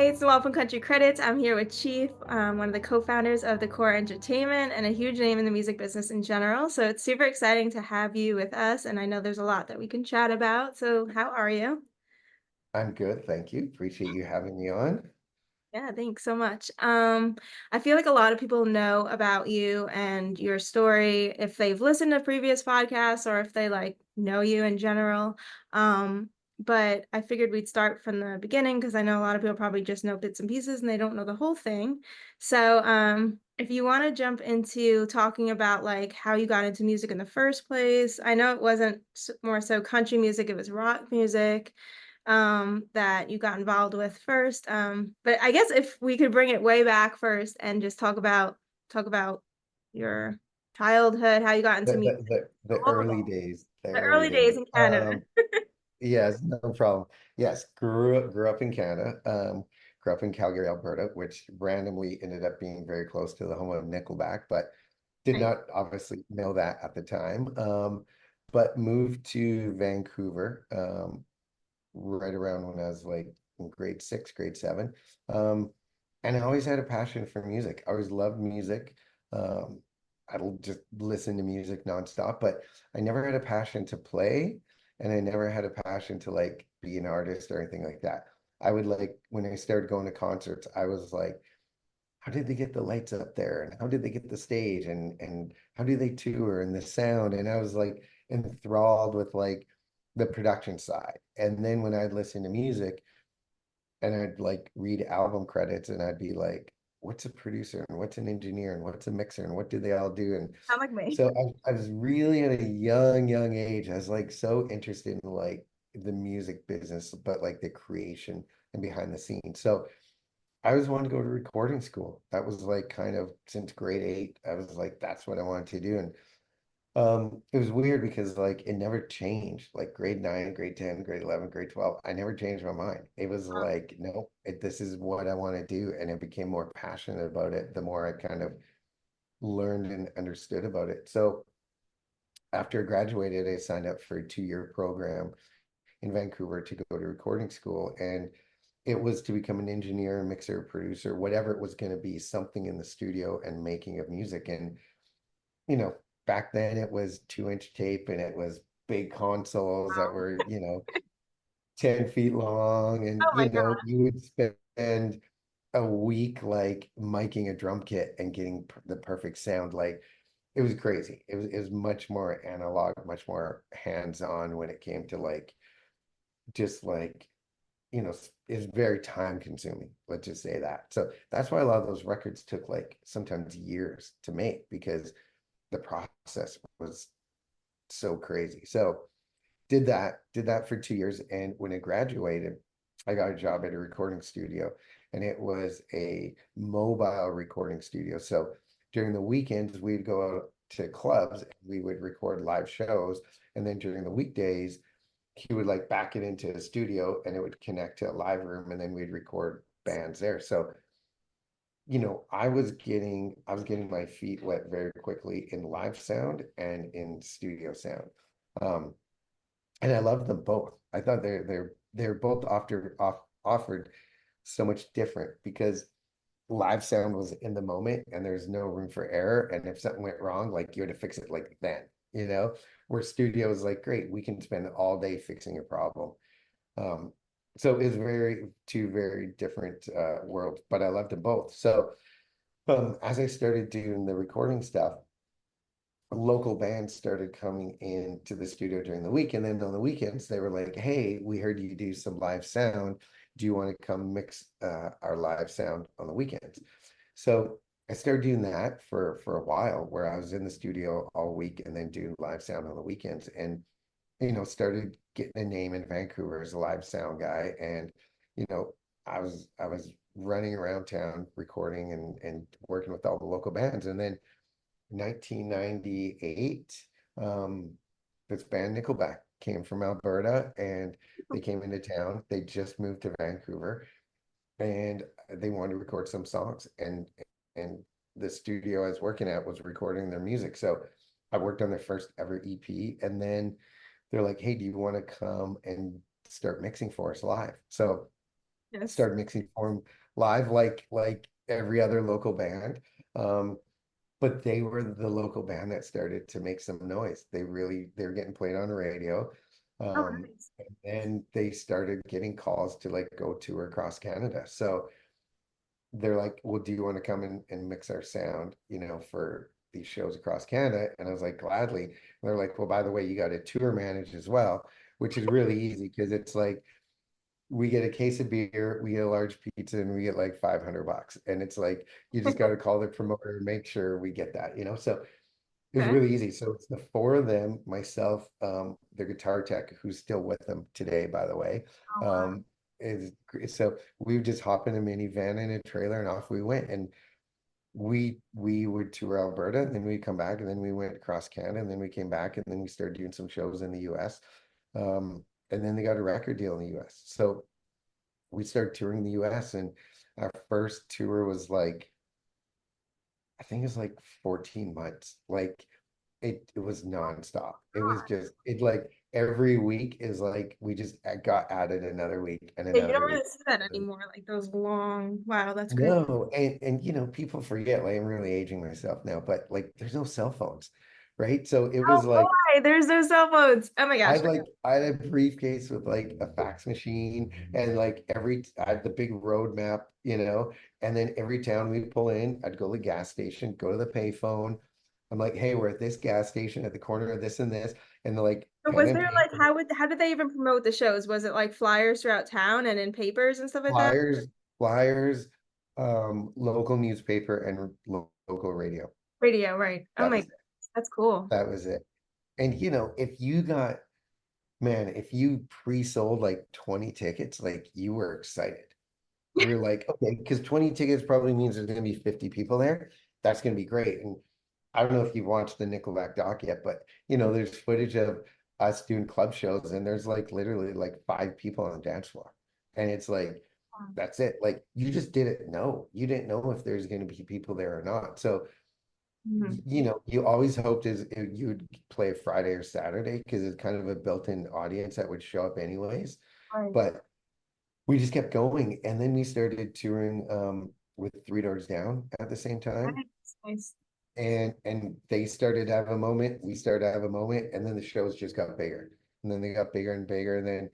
It's the Welcome Country Credits. I'm here with Chief, one of the co-founders of the Core Entertainment and a huge name in the music business in general. So it's super exciting to have you with us, and I know there's a lot that we can chat about. So how are you? I'm good, thank you. Appreciate you having me on. Yeah, thanks so much. I feel like a lot of people know about you and your story if they've listened to previous podcasts or if they like know you in general. But I figured we'd start from the beginning because I know a lot of people probably just know bits and pieces and they don't know the whole thing. So, if you want to jump into talking about like how you got into music in the first place, I know it wasn't more so country music, it was rock music that you got involved with first. But I guess if we could bring it way back first and just talk about your childhood, how you got into The music, the the, the early days, the the early early days. days in Canada. Yes, no problem. Yes, grew up in Canada. Grew up in Calgary, Alberta, which randomly ended up being very close to the home of Nickelback, but did Nice. not obviously know that at the time. But moved to Vancouver, right around when I was like in grade six, grade seven. Um, and I always had a passion for music. I always loved music. Um, I'd just listen to music nonstop, but I never had a passion to play, and I never had a passion to like be an artist or anything like that. I would like when I started going to concerts, I was like, how did they get the lights up there? And how did they get the stage? And how do they tour and the sound? And I was like enthralled with like the production side. And then when I'd listen to music and I'd like read album credits and I'd be like, what's a producer and what's an engineer and what's a mixer and what do they all do? And Sound like me. so I was really at a young age. I was like so interested in like the music business, but like the creation and behind the scenes. So I always wanted to go to recording school. That was like kind of since grade eight. I was like, that's what I wanted to do. And it was weird because like it never changed. Like grade nine, grade 10, grade 11, grade 12, I never changed my mind. It was like, no, this is what I want to do. And I became more passionate about it the more I kind of learned and understood about it. So after I graduated, I signed up for a 2-year program in Vancouver to go to recording school. And it was to become an engineer, mixer, producer, whatever it was going to be, something in the studio and making of music. And, you know, back then it was 2-inch tape and it was big consoles that Wow. were, 10 feet long. And, Oh my God. you would spend a week like miking a drum kit and getting the perfect sound. Like it was crazy. It was much more analog, much more hands-on when it came to like just like is very time consuming. Let's just say that. So that's why a lot of those records took like sometimes years to make because the process was so crazy. So did that for 2 years. And when I graduated, I got a job at a recording studio and it was a mobile recording studio. So during the weekends, we'd go out to clubs and we would record live shows. And then during the weekdays, he would like back it into the studio and it would connect to a live room and then we'd record bands there. So, I was getting my feet wet very quickly in live sound and in studio sound. Um, and I love them both. I thought they're both offered so much different because live sound was in the moment and there's no room for error. And if something went wrong, like you had to fix it like then, where studio is like, great, we can spend all day fixing a problem. Um, so it's two very different worlds, but I loved them both. So as I started doing the recording stuff, local bands started coming into the studio during the week. And then on the weekends, they were like, hey, we heard you do some live sound. Do you want to come mix our live sound on the weekends? So I started doing that for a while where I was in the studio all week and then doing live sound on the weekends. And started getting a name in Vancouver as a live sound guy. And, you know, I was running around town recording and working with all the local bands. And then 1998, um, this band Nickelback came from Alberta and they came into town. They just moved to Vancouver and they wanted to record some songs. And the studio I was working at was recording their music. So I worked on their first ever EP. And then they're like, hey, do you want to come and start mixing for us live? So Yes. started mixing for them live like every other local band. Um, but they were the local band that started to make some noise. They were getting played on the radio. Oh, Um, nice. and they started getting calls to like go tour across Canada. So they're like, well, do you want to come in and mix our sound, for these shows across Canada? And I was like, gladly. And they're like, well, by the way, you got to tour manage as well, which is really easy because it's like we get a case of beer, we get a large pizza, and we get like $500. And it's like you just got to call the promoter and make sure we get that. So it was Okay. really easy. So it's the four of them, myself, the guitar tech who's still with them today, by the way. Oh, wow. Um, is so we would just hop in a minivan and a trailer and off we went. And we would tour Alberta, and then we'd come back, and then we went across Canada, and then we came back, and then we started doing some shows in the US. And then they got a record deal in the US. So we started touring the US, and our first tour was like, I think it was like 14 months. Like it was nonstop. It was just it like every week is like we just got added another week and Yeah, you don't another week. really see that anymore, like those long, wow, that's great. No, and people forget, like I'm really aging myself now, but like there's no cell phones, right? So it Oh was like boy, there's no cell phones. Oh my gosh. I had a briefcase with like a fax machine and like I had the big road map, and then every town we pull in, I'd go to the gas station, go to the payphone. I'm like, hey, we're at this gas station at the corner of this and this, and they're like So pen was and there like paper, how did they even promote the shows? Was it like flyers throughout town and in papers and stuff like that? flyers, flyers, local newspaper and local radio. Radio, right. Oh That my was goodness, that's cool. that was it. And if you got man, if you pre-sold like 20 tickets, like you were excited. You're like, okay, because 20 tickets probably means there's going to be 50 people there. That's going to be great. And I don't know if you've watched the Nickelback doc yet, but there's footage of us doing club shows, and there's like literally like five people on the dance floor. And it's like, that's it. Like you just didn't know. You didn't know if there's going to be people there or not. So Mhm. you always hoped you would play a Friday or Saturday because it's kind of a built-in audience that would show up anyways. Right. But we just kept going, and then we started touring with Three Doors Down at the same time, Nice, nice. and they started to have a moment, we started to have a moment, and then the shows just got bigger, and then they got bigger and bigger, and then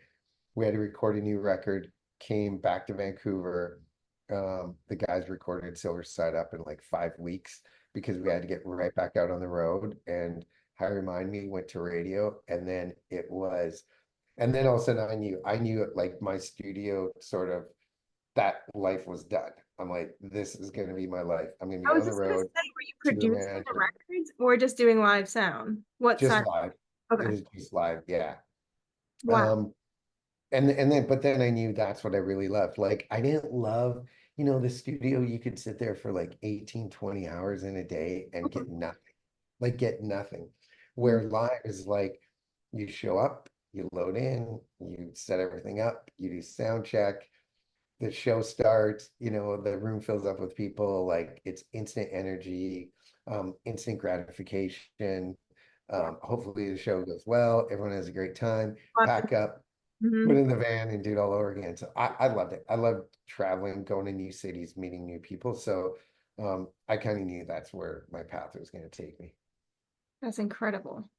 we had to record a new record, came back to Vancouver. The guys recorded Silver Side Up in like 5 weeks because we had to get right back out on the road. And How You Remind Me went to radio, and then all of a sudden I knew it, like my studio sort of that life was done. I'm like, this is going to be my life. I'm going to I be was on the just gonna road, say, were you tour producing the managing, records or just doing live sound? What just side? live. It Okay. was just live, yeah. Wow. Um, but then I knew that's what I really loved. Like I didn't love, the studio, you could sit there for like 18, 20 hours in a day and get nothing. Like get nothing. Mhm. Where live is like you show up, you load in, you set everything up, you do sound check, the show starts, the room fills up with people, like it's instant energy, instant gratification. Yeah. Hopefully the show goes well, everyone has a great time, pack up, put Mhm. in the van and do it all over again. So I loved it. I loved traveling, going to new cities, meeting new people. So I kind of knew that's where my path was going to take me. That's incredible.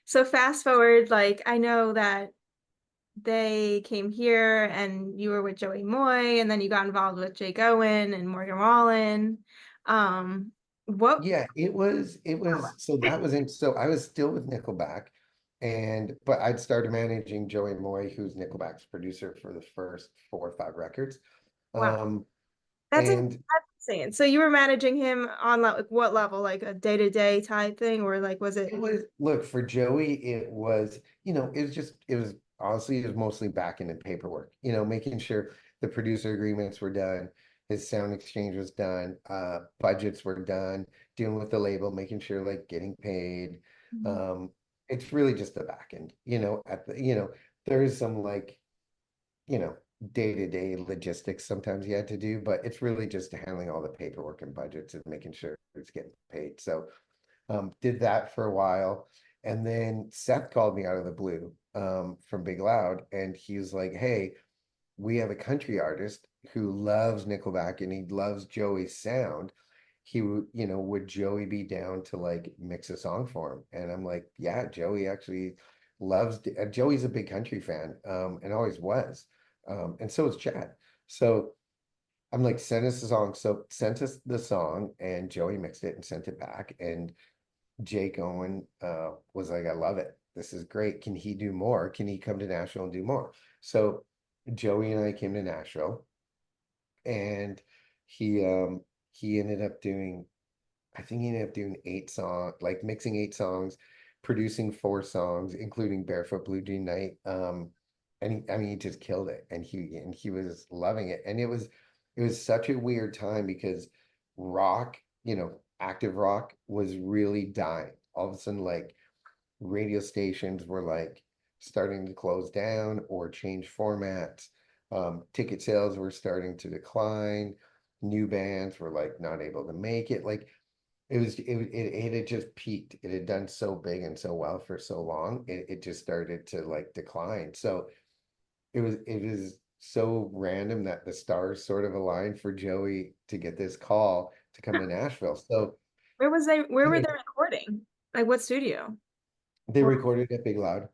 So fast forward, like I know that they came here and you were with Joey Moi and then you got involved with Jake Owen and Morgan Wallen. Um, what Yeah, so that was in, so I was still with Nickelback, but I'd started managing Joey Moi, who's Nickelback's producer for the first 4 or 5 records. wow. Um, and That's insane. So you were managing him on like what level? Like a day-to-day type thing or like was it it was, look, for Joey, it was honestly, it was mostly back end and paperwork, making sure the producer agreements were done, his sound exchange was done, budgets were done, dealing with the label, making sure like getting paid. Mhm. Um, it's really just the back end, there is some like, you know, day-to-day logistics sometimes you had to do, but it's really just handling all the paperwork and budgets and making sure it's getting paid. So did that for a while. And then Seth called me out of the blue from Big Loud, and he was like, hey, we have a country artist who loves Nickelback and he loves Joey's sound. He would, would Joey be down to like mix a song for him? And I'm like, yeah, Joey actually loves, Joey's a big country fan, and always was. And so is Chad. So I'm like, send us the song. So sent us the song and Joey mixed it and sent it back. And Jake Owen was like, I love it. This is great. Can he do more? Can he come to Nashville and do more? So Joey and I came to Nashville and he ended up doing, I think he ended up doing 8 songs, like mixing 8 songs, producing 4 songs, including Barefoot Blue Jean Night. And I mean, he just killed it, and he was loving it. And it was such a weird time because rock, active rock was really dying. All of a sudden, like radio stations were like starting to close down or change formats. Ticket sales were starting to decline. New bands were like not able to make it. Like it had just peaked. It had done so big and so well for so long. It just started to like decline. So it was so random that the stars sort of aligned for Joey to get this call to come to Nashville. So Where were they they recording? Like what studio? they Or recorded at Big Loud.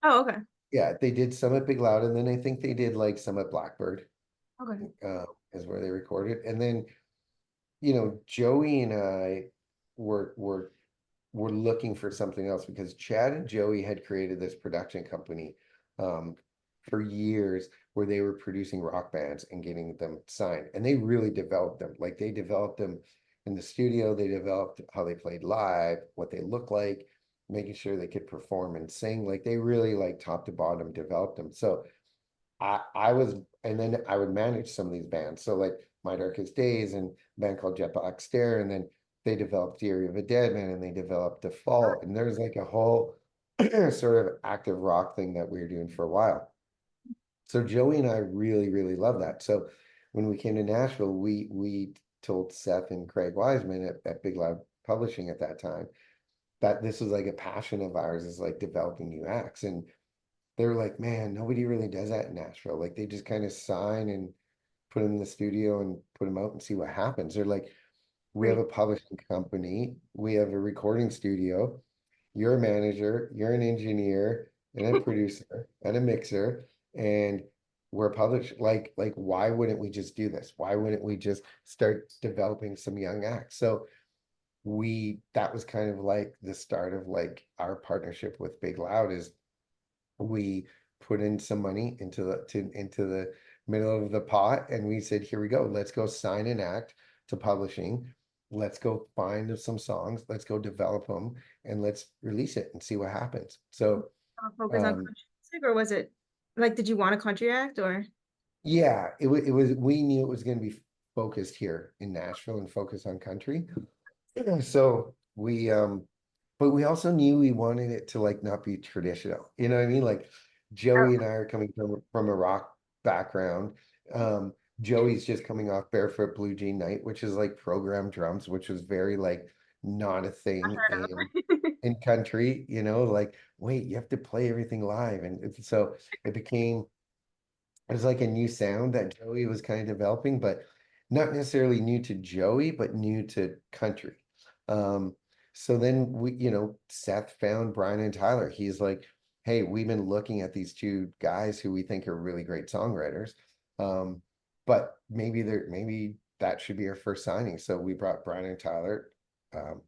oh, okay. Yeah, they did some at Big Loud, and then I think they did like some at Blackbird, Okay. uh, is where they recorded. And then, Joey and I were were were looking for something else because Chad and Joey had created this production company um, for years where they were producing rock bands and getting them signed. And they really developed them. Like they developed them in the studio, they developed how they played live, what they looked like, making sure they could perform and sing. Like they really like top to bottom developed them. So I was, and then I would manage some of these bands. So like My Darkest Days and a band called Jet Black Stare, and then they developed Theory of a Dead Man and they developed Default. And there's like a whole sort of active rock thing that we were doing for a while. So Joey and I really, really love that. So when we came to Nashville, we told Seth and Craig Wiseman at Big Loud Publishing at that time that this was like a passion of ours, is like developing new acts. And they were like, man, nobody really does that in Nashville. Like they just kind of sign and put them in the studio and put them out and see what happens. They're like, we have Great. a publishing company, we have a recording studio, you're a manager, you're an engineer and a producer and a mixer, and we're published. Like, why wouldn't we just do this? Why wouldn't we just start developing some young acts? So that was kind of like the start of like our partnership with Big Loud. Is we put in some money into the middle of the pot, and we said, here we go, let's go sign an act to publishing, let's go find some songs, let's go develop them, and let's release it and see what happens. So Focus on um country music, or was it like did you want a country act or yeah, it was we knew it was going to be focused here in Nashville and focused on country. So but we also knew we wanted it to like not be traditional. You know what I mean? Like oh, Joey and I are coming from a rock background. Um, Joey's just coming off Barefoot Blue Jean Night, which is like programmed drums, which was very like not a thing unheard of? in country, like, wait, you have to play everything live. And so it was like a new sound that Joey was kind of developing, but not necessarily new to Joey, but new to country. Um, so then Seth found Brian and Tyler. He's like, hey, we've been looking at these 2 guys who we think are really great songwriters. But maybe that should be our first signing. So we brought Brian and Tyler, um,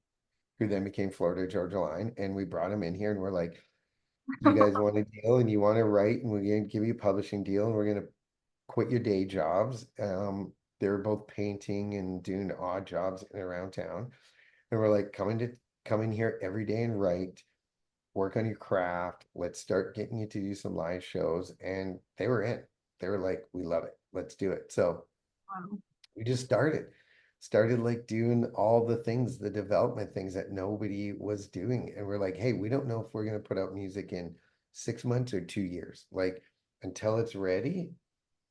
who then became Florida Georgia Line, and we brought them in here and we're like, you guys want a deal and you want to write, and we're going to give you a publishing deal, and we're going to quit your day jobs. They were both painting and doing odd jobs in around town. And we're like, come in here every day and write, work on your craft. Let's start getting you to do some live shows. And they were in. They were like, we love it. Let's do it. So Wow. we just started like doing all the things, the development things that nobody was doing. And we're like, hey, we don't know if we're going to put out music in 6 months or 2 years. Like until it's ready,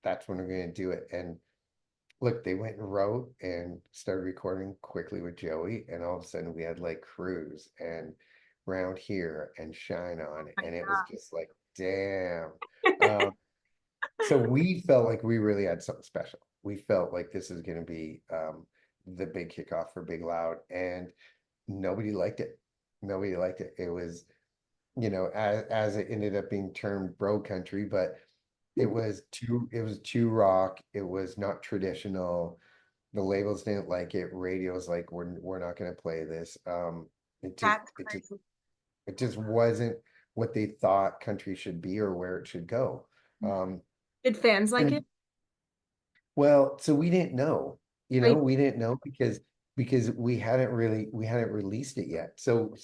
that's when we're going to do it. And look, they went and wrote and started recording quickly with Joey, and all of a sudden we had like Cruise and Round Here and Shine On, My and it was God. just like, damn. Um, So we felt like we really had something special. We felt like this is going to be the big kickoff for Big Loud, and nobody liked it. Nobody liked it. It was, as it ended up being termed bro country, but it was too rock. It was not traditional. The labels didn't like it. Radio's like, we're not going to play this. It just That's it just crazy. it just wasn't what they thought country should be or where it should go. Um, Did fans like it? and well, so we didn't know, Like, we didn't know because we hadn't released it yet. So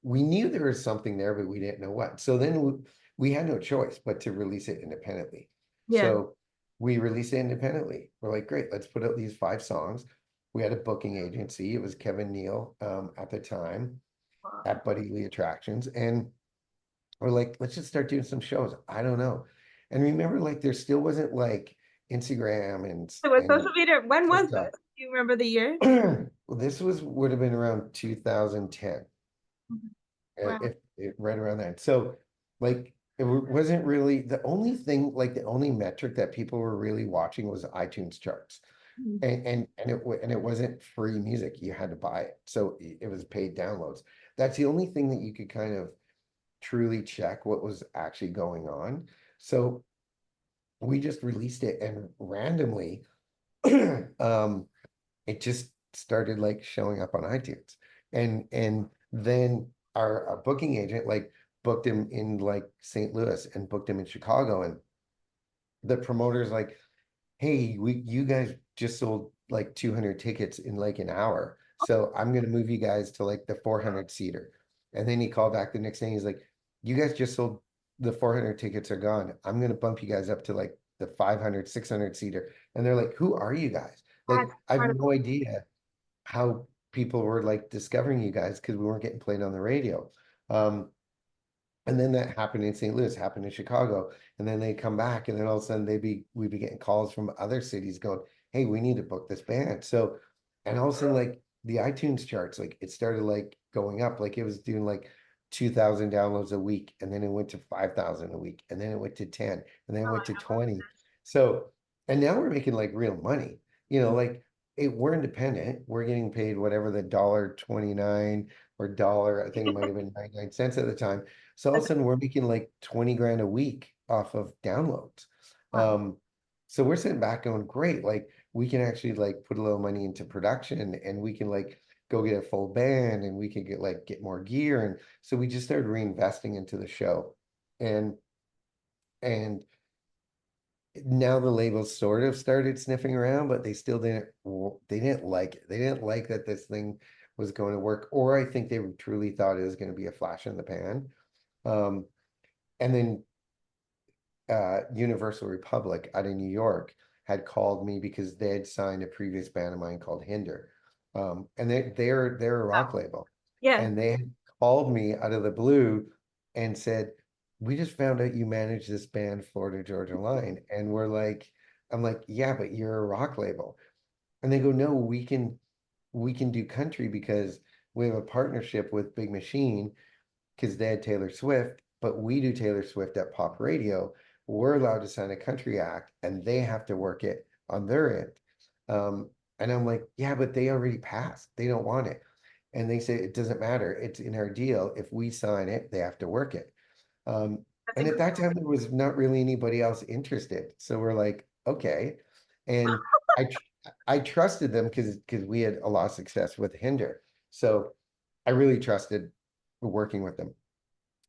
we knew there was something there, but we didn't know what. So then we had no choice but to release it independently. yeah. So we released it independently. We're like, great, let's put out these 5 songs. We had a booking agency. It was Kevin Neal at the time at Buddy Lee Attractions, and we're like, let's just start doing some shows. I don't know. And remember, like there still wasn't like Instagram and So was and social media, when was TikTok. this? Do you remember the year? Well, this would have been around 2010, Mhm. Wow. if right around then. So, like, wasn't really the only thing, like the only metric that people were really watching was iTunes charts, Mhm. and it wasn't free music. You had to buy it, so it was paid downloads. That's the only thing that you could kind of truly check what was actually going on. So we just released it, and randomly, um, it just started like showing up on iTunes. And then our booking agent like booked him in like St. Louis and booked him in Chicago. And the promoter's like, hey, you guys just sold like 200 tickets in like an hour. So I'm gonna move you guys to like the 400 seater. And then he called back the next day. He's like, you guys just sold the 400 tickets are gone. I'm gonna bump you guys up to like the 500, 600 seater. And they're like, who are you guys? That's Like, I have no incredible. idea how people were like discovering you guys because we weren't getting played on the radio. Um, and then that happened in St. Louis, happened in Chicago, and then they come back, and then all of a sudden we'd be getting calls from other cities going, "Hey, we need to book this band." So, and all of a sudden, like the iTunes charts, like it started like going up, like it was doing like 2,000 downloads a week, and then it went to 5,000 a week, and then it went to 10, and then it went to 20. So, and now we're making like real money, like we're independent, we're getting paid whatever the $1.29 or dollar, I think it might have been 99 cents at the time. So all of a That's sudden we're making like 20 grand a week off of downloads. wow. Um, so we're sitting back going, great, like we can actually like put a little money into production, and we can like go get a full band, and we can get more gear. And so we just started reinvesting into the show. And and now the labels sort of started sniffing around, but they didn't like it. They didn't like that this thing was going to work, or I think they truly thought it was going to be a flash in the pan. Um, and then Universal Republic out of New York had called me because they had signed a previous band of mine called Hinder. And they're a rock label. Yeah. And they had called me out of the blue and said, we just found out you manage this band, Florida Georgia Line. And I'm like, yeah, but you're a rock label. And they go, no, we can do country because we have a partnership with Big Machine because they had Taylor Swift, but we do Taylor Swift at pop radio. We're allowed to sign a country act, and they have to work it on their end. Um, and I'm like, yeah, but they already passed. They don't want it. And they say it doesn't matter. It's in our deal. If we sign it, they have to work it. Um, That's and at that incredible. time, there was not really anybody else interested. So we're like, okay. And I trusted them because we had a lot of success with Hinder. So I really trusted working with them.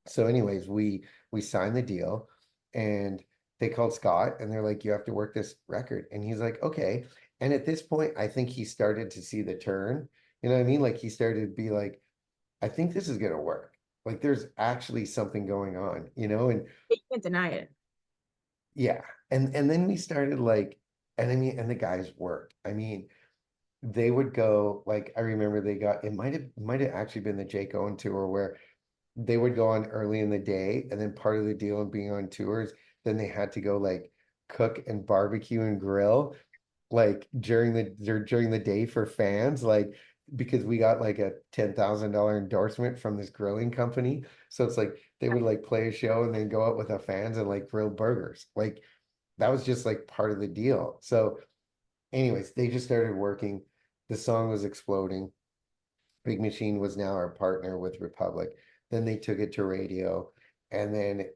So anyways, we signed the deal, and they called Scott, and they're like, you have to work this record. And he's like, okay. And at this point, I think he started to see the turn. You know what I mean? Like he started to be like, I think this is gonna work. Like there's actually something going on, and You can't deny it. yeah. And then we started like, and I mean, and the guys worked. I mean, they would go like I remember they got it might have actually been the Jake Owen tour where they would go on early in the day, and then part of the deal of being on tours, then they had to go like cook and barbecue and grill like during the day for fans, like because we got like a $10,000 endorsement from this grilling company. So it's like they would like play a show and then go out with the fans and like grill burgers. Like that was just like part of the deal. So anyways, they just started working. The song was exploding. Big Machine was now our partner with Republic. Then they took it to radio, and then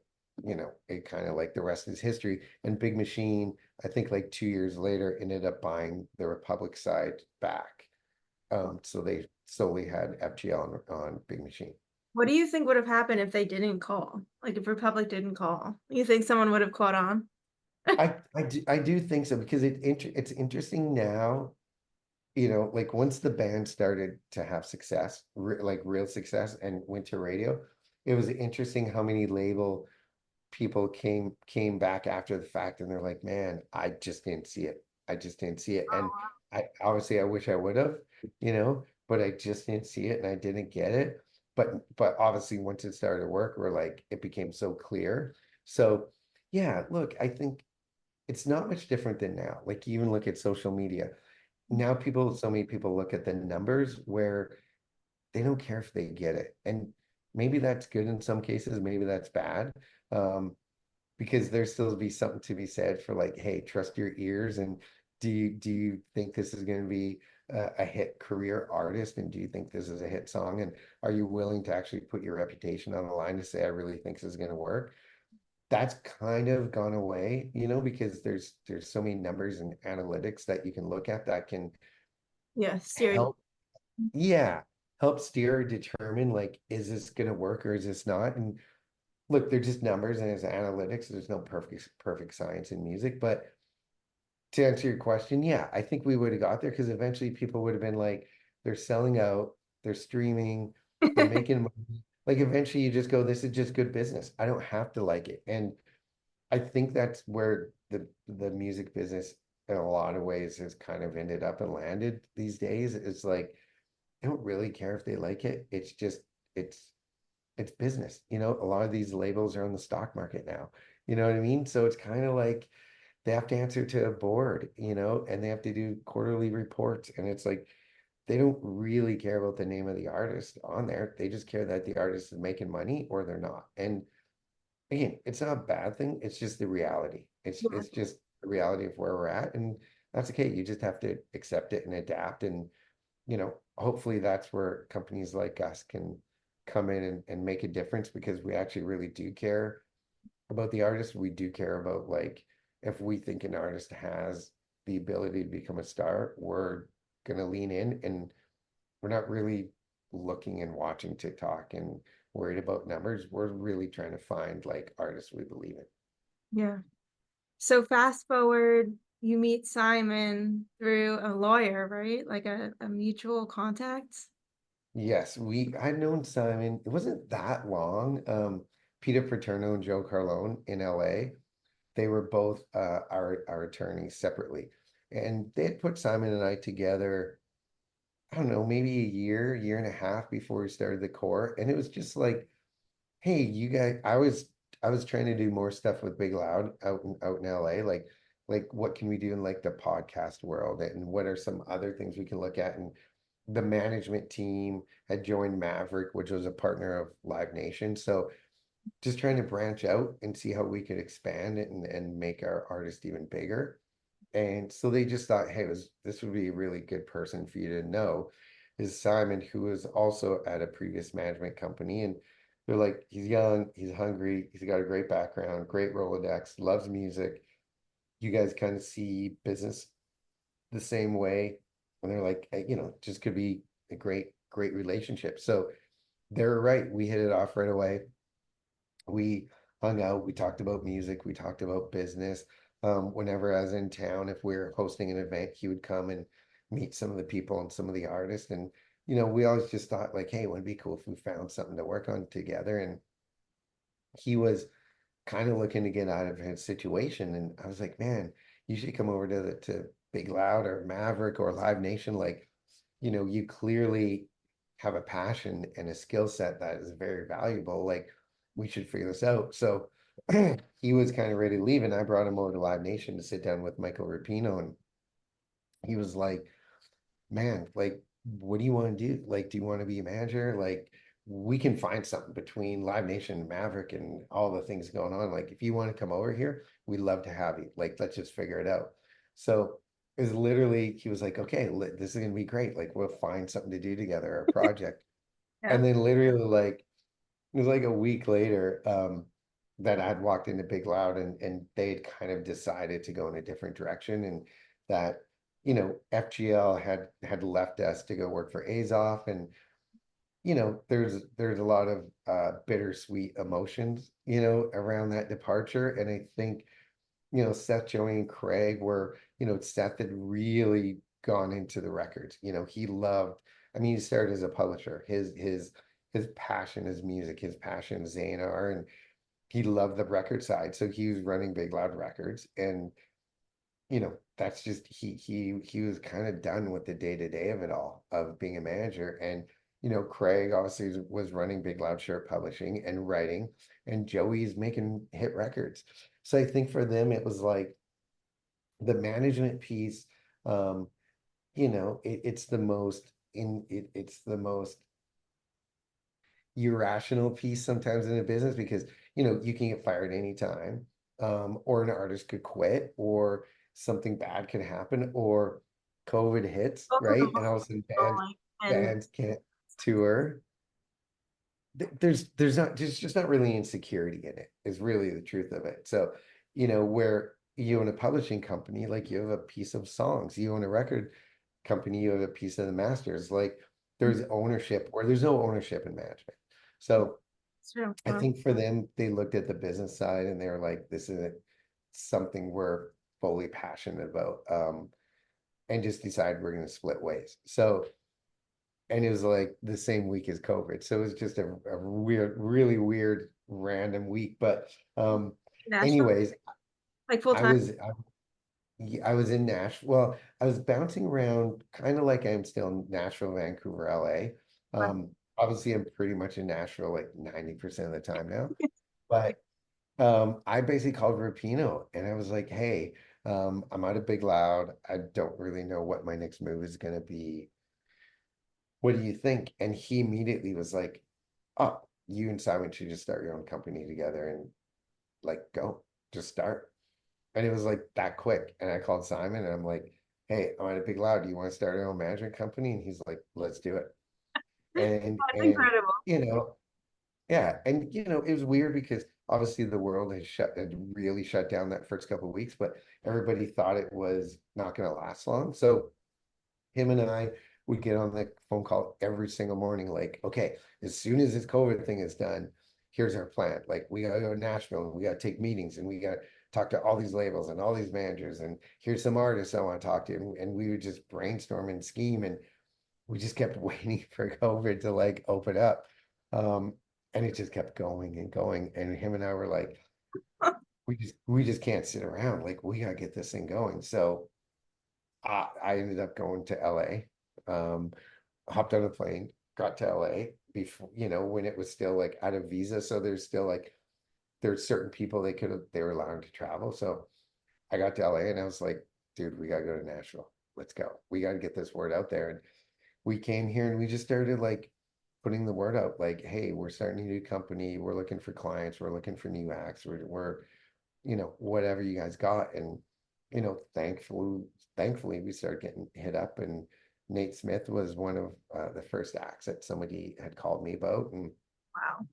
it kind of like the rest is history. And Big Machine, I think like 2 years later, ended up buying the Republic side back. So they solely had FGL on Big Machine. What do you think would have happened if they didn't call? Like if Republic didn't call, you think someone would have caught on? I do think so because it's interesting now, like once the band started to have success, like real success, and went to radio, it was interesting how many label people came back after the fact, and they're like, man, I just didn't see it. I just didn't see it. And I obviously I wish I would have, but I just didn't see it and I didn't get it. But obviously once it started to work, we're like, it became so clear. So yeah, look, I think it's not much different than now. Like, you even look at social media. Now so many people look at the numbers where they don't care if they get it. And maybe that's good in some cases, maybe that's bad. Um, because there still be something to be said for like, hey, trust your ears. And do you think this is going to be a hit career artist? And do you think this is a hit song? And are you willing to actually put your reputation on the line to say, I really think this is going to work? That's kind of gone away, because there's so many numbers and analytics that you can look at that can Yeah, steered. help, yeah, help steer or determine like, is this going to work or is this not? And look, they're just numbers and it's analytics. There's no perfect science in music. But to answer your question, yeah, I think we would have got there because eventually people would have been like, they're selling out, they're streaming, they're making money. Like eventually you just go, this is just good business. I don't have to like it. And I think that's where the music business in a lot of ways has kind of ended up and landed these days. It's like, I don't really care if they like it. It's just it's it's business. A lot of these labels are on the stock market now. You know what I mean? So it's kind of like they have to answer to a board, and they have to do quarterly reports. And it's like they don't really care about the name of the artist on there. They just care that the artist is making money or they're not. And again, it's not a bad thing. It's just the reality. It's just the reality of where we're at. And that's okay. You just have to accept it and adapt. And hopefully that's where companies like us can come in and make a difference because we actually really do care about the artist. We do care about like if we think an artist has the ability to become a star, we're gonna lean in and we're not really looking and watching TikTok and worried about numbers. We're really trying to find like artists we believe in. Yeah. So fast forward, you meet Simon through a lawyer, right? Like a mutual contact. Yes, I've known Simon. It wasn't that long. Peter Paterno and Joe Carlone in LA. They were both our attorneys separately, and they had put Simon and I together. I don't know, maybe a year and a half before we started the core, and it was just like, hey, you guys. I was trying to do more stuff with Big Loud out in LA, like what can we do in like the podcast world, and what are some other things we can look at, and the management team had joined Maverick, which was a partner of Live Nation. So just trying to branch out and see how we could expand it and make our artist even bigger. And so they just thought, hey, this would be a really good person for you to know is Simon, who was also at a previous management company. And they're like, he's young, he's hungry, he's got a great background, great Rolodex, loves music. You guys kind of see business the same way. And they're like, just could be a great relationship. So they're right. We hit it off right away. We hung out, we talked about music, we talked about business. Whenever I was in town, if we were hosting an event, he would come and meet some of the people and some of the artists. And, we always just thought like, hey, it would be cool if we found something to work on together. And he was kind of looking to get out of his situation. And I was like, man, you should come over to Big Loud or Maverick or Live Nation. Like, you clearly have a passion and a skill set that is very valuable. Like, we should figure this out. So he was kind of ready to leave, and I brought him over to Live Nation to sit down with Michael Rapino, and he was like, man, like, what do you want to do? Like, do you want to be a manager? Like, we can find something between Live Nation and Maverick and all the things going on. Like, if you want to come over here, we love to have you. Like, let's just figure it out. So it was literally, he was like, okay, this is gonna be great. Like, we'll find something to do together, a project. Yeah. And then literally like it was like a week later, that I had walked into Big Loud and they had kind of decided to go in a different direction and that, FGL had left us to go work for Azoff and there's a lot of bittersweet emotions, around that departure. And I think, Seth, Joey, and Craig were, Seth had really gone into the records. He loved, I mean, he started as a publisher. His passion is music, his passion is A&R, and he loved the record side. So he was running Big Loud Records. And, that's just he was kind of done with the day-to-day of it all, of being a manager. And, Craig obviously was running Big Loud Shirt Publishing and writing, and Joey's making hit records. So I think for them, it was like the management piece, um, it's the most it's the most irrational piece sometimes in a business because, you can get fired anytime, or an artist could quit, or something bad could happen, or COVID hits, Both of them right? And all of a sudden are like, and bands can't tour. There's just not really insecurity in it, is really the truth of it. So, where you own a publishing company, like you have a piece of songs, you own a record company, you have a piece of the masters, like there's ownership or there's no ownership in management. So it's true. I think for them, they looked at the business side and they were like, this isn't something we're fully passionate about. And just decided we're going to split ways. So, and it was like the same week as COVID. So it was just a weird, really weird, random week. But Nashville, anyways, like full I time. was I was in Nashville. Well, I was bouncing around kind of like I am still in Nashville, Vancouver, LA. Obviously I'm pretty much in Nashville like 90% of the time now. But I basically called Rapino and I was like, hey, I'm out of Big Loud. I don't really know what my next move is gonna be. What do you think? And he immediately was like, oh, you and Simon should just start your own company together and like go, just start. And it was like that quick. And I called Simon and I'm like, hey, I'm at a Big Loud. Do you want to start your own management company? And he's like, let's do it. And That's incredible. you know, yeah. And it was weird because obviously the world had really shut down that first couple of weeks, but everybody thought it was not gonna last long. So him and I would get on the phone call every single morning, like, okay, as soon as this COVID thing is done, here's our plan. Like, we gotta go to Nashville and we gotta take meetings and we gotta talk to all these labels and all these managers and here's some artists I want to talk to. And we would just brainstorm and scheme and we just kept waiting for COVID to like open up. Um, and it just kept going and going. And him and I were like, we just can't sit around. Like, we gotta get this thing going. So I ended up going to LA, hopped on a plane, got to LA before, when it was still like out of visa. So there's still like, there's certain people they were allowed to travel. So I got to LA and I was like, dude, we gotta go to Nashville. Let's go. We gotta get this word out there. And we came here and we just started like putting the word out, like, hey, we're starting a new company. We're looking for clients. We're looking for new acts. We're whatever you guys got. And, thankfully we started getting hit up and Nate Smith was one of the first acts that somebody had called me about. And Wow.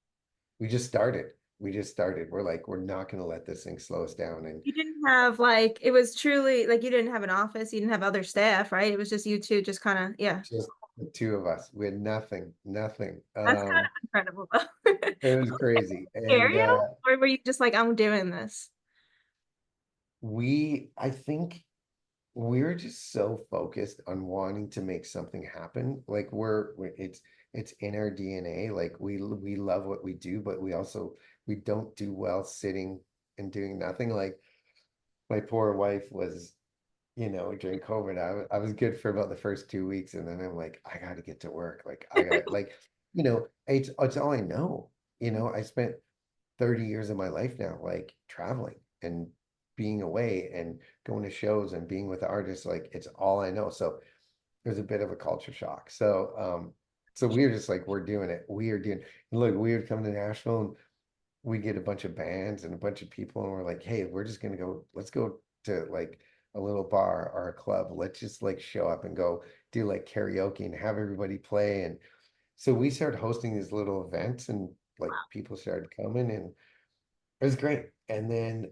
we just started. We just started. We're like, we're not going to let this thing slow us down. And You didn't have like it was truly like you didn't have an office, you didn't have other staff, right? It was just you two, just kind of yeah. just the two of us, we had nothing. That's kind of incredible though. It was crazy. Scary And at all? Or were you just like, I'm doing this? I think we're just so focused on wanting to make something happen. Like it's in our DNA. Like we love what we do, but we don't do well sitting and doing nothing. Like my poor wife was, during COVID, I was good for about the first 2 weeks, and then I'm like, I got to get to work. Like I got like, it's all I know. I spent 30 years of my life now, like traveling and being away and going to shows and being with artists, like it's all I know. So there's a bit of a culture shock. So we were just like, we're doing it. We are doing, and look, we would come to Nashville we get a bunch of bands and a bunch of people, and we're like, hey, we're just gonna go, let's go to like a little bar or a club. Let's just like show up and go do like karaoke and have everybody play. And so we started hosting these little events, and like people started coming, and it was great. And then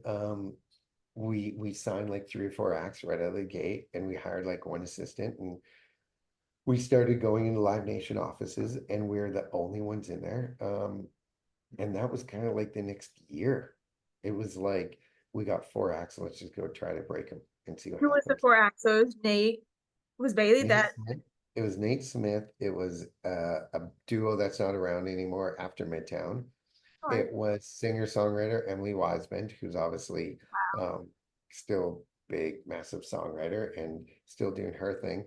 we signed like 3 or 4 acts right out of the gate, and we hired like one assistant, and we started going into Live Nation offices, and we're the only ones in there. And that was kind of like the next year. It was like we got 4 acts, let's just go try to break them and see what Who was the happens. 4 acts? So it was Nate, was Bailey Nate that? Smith. It was Nate Smith. It was a duo that's not around anymore after Midtown. Oh, It was singer-songwriter Emily Wiseman, who's obviously um, still big, massive songwriter and still doing her thing.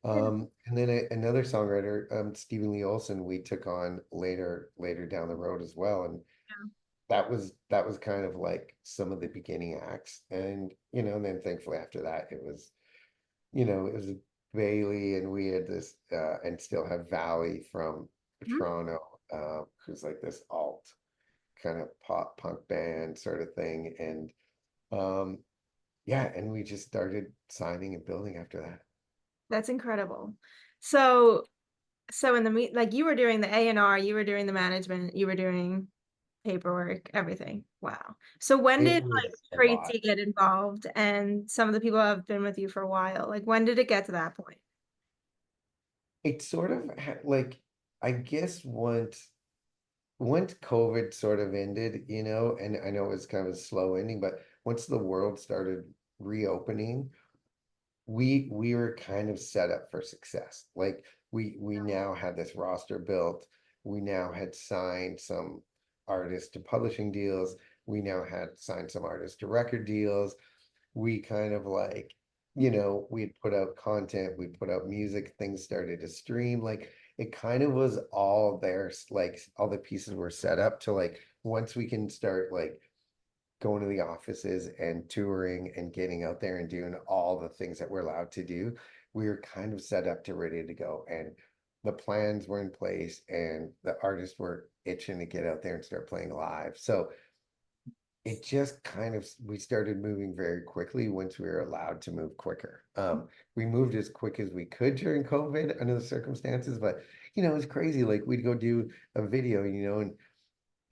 yeah, And then another songwriter, Stephen Lee Olson, we took on later down the road as well. And that was kind of like some of the beginning acts. And and then thankfully after that it was Bailey, and we had this and still have Valley from mhm. Toronto, who's like this alt kind of pop punk band sort of thing. And um yeah, and we just started signing and building after that. That's incredible. So, so in the meet, like you were doing the A&R, you were doing the management, you were doing paperwork, everything. Wow. So when It did like was a lot. Tracy get involved and some of the people have been with you for a while? Like when did it get to that point? It sort of like, I guess once COVID sort of ended, and I know it was kind of a slow ending, but once the world started reopening, we were kind of set up for success. Like we now had this roster built. We now had signed some artists to publishing deals. We now had signed some artists to record deals. We kind of like, we'd put out content, we put out music, things started to stream. Like it kind of was all there, like all the pieces were set up to like once we can start like going to the offices and touring and getting out there and doing all the things that we're allowed to do, we were kind of set up to ready to go. And the plans were in place, and the artists were itching to get out there and start playing live. So it just kind of, we started moving very quickly once we were allowed to move quicker. We moved as quick as we could during COVID under the circumstances, but it's crazy. Like we'd go do a video, and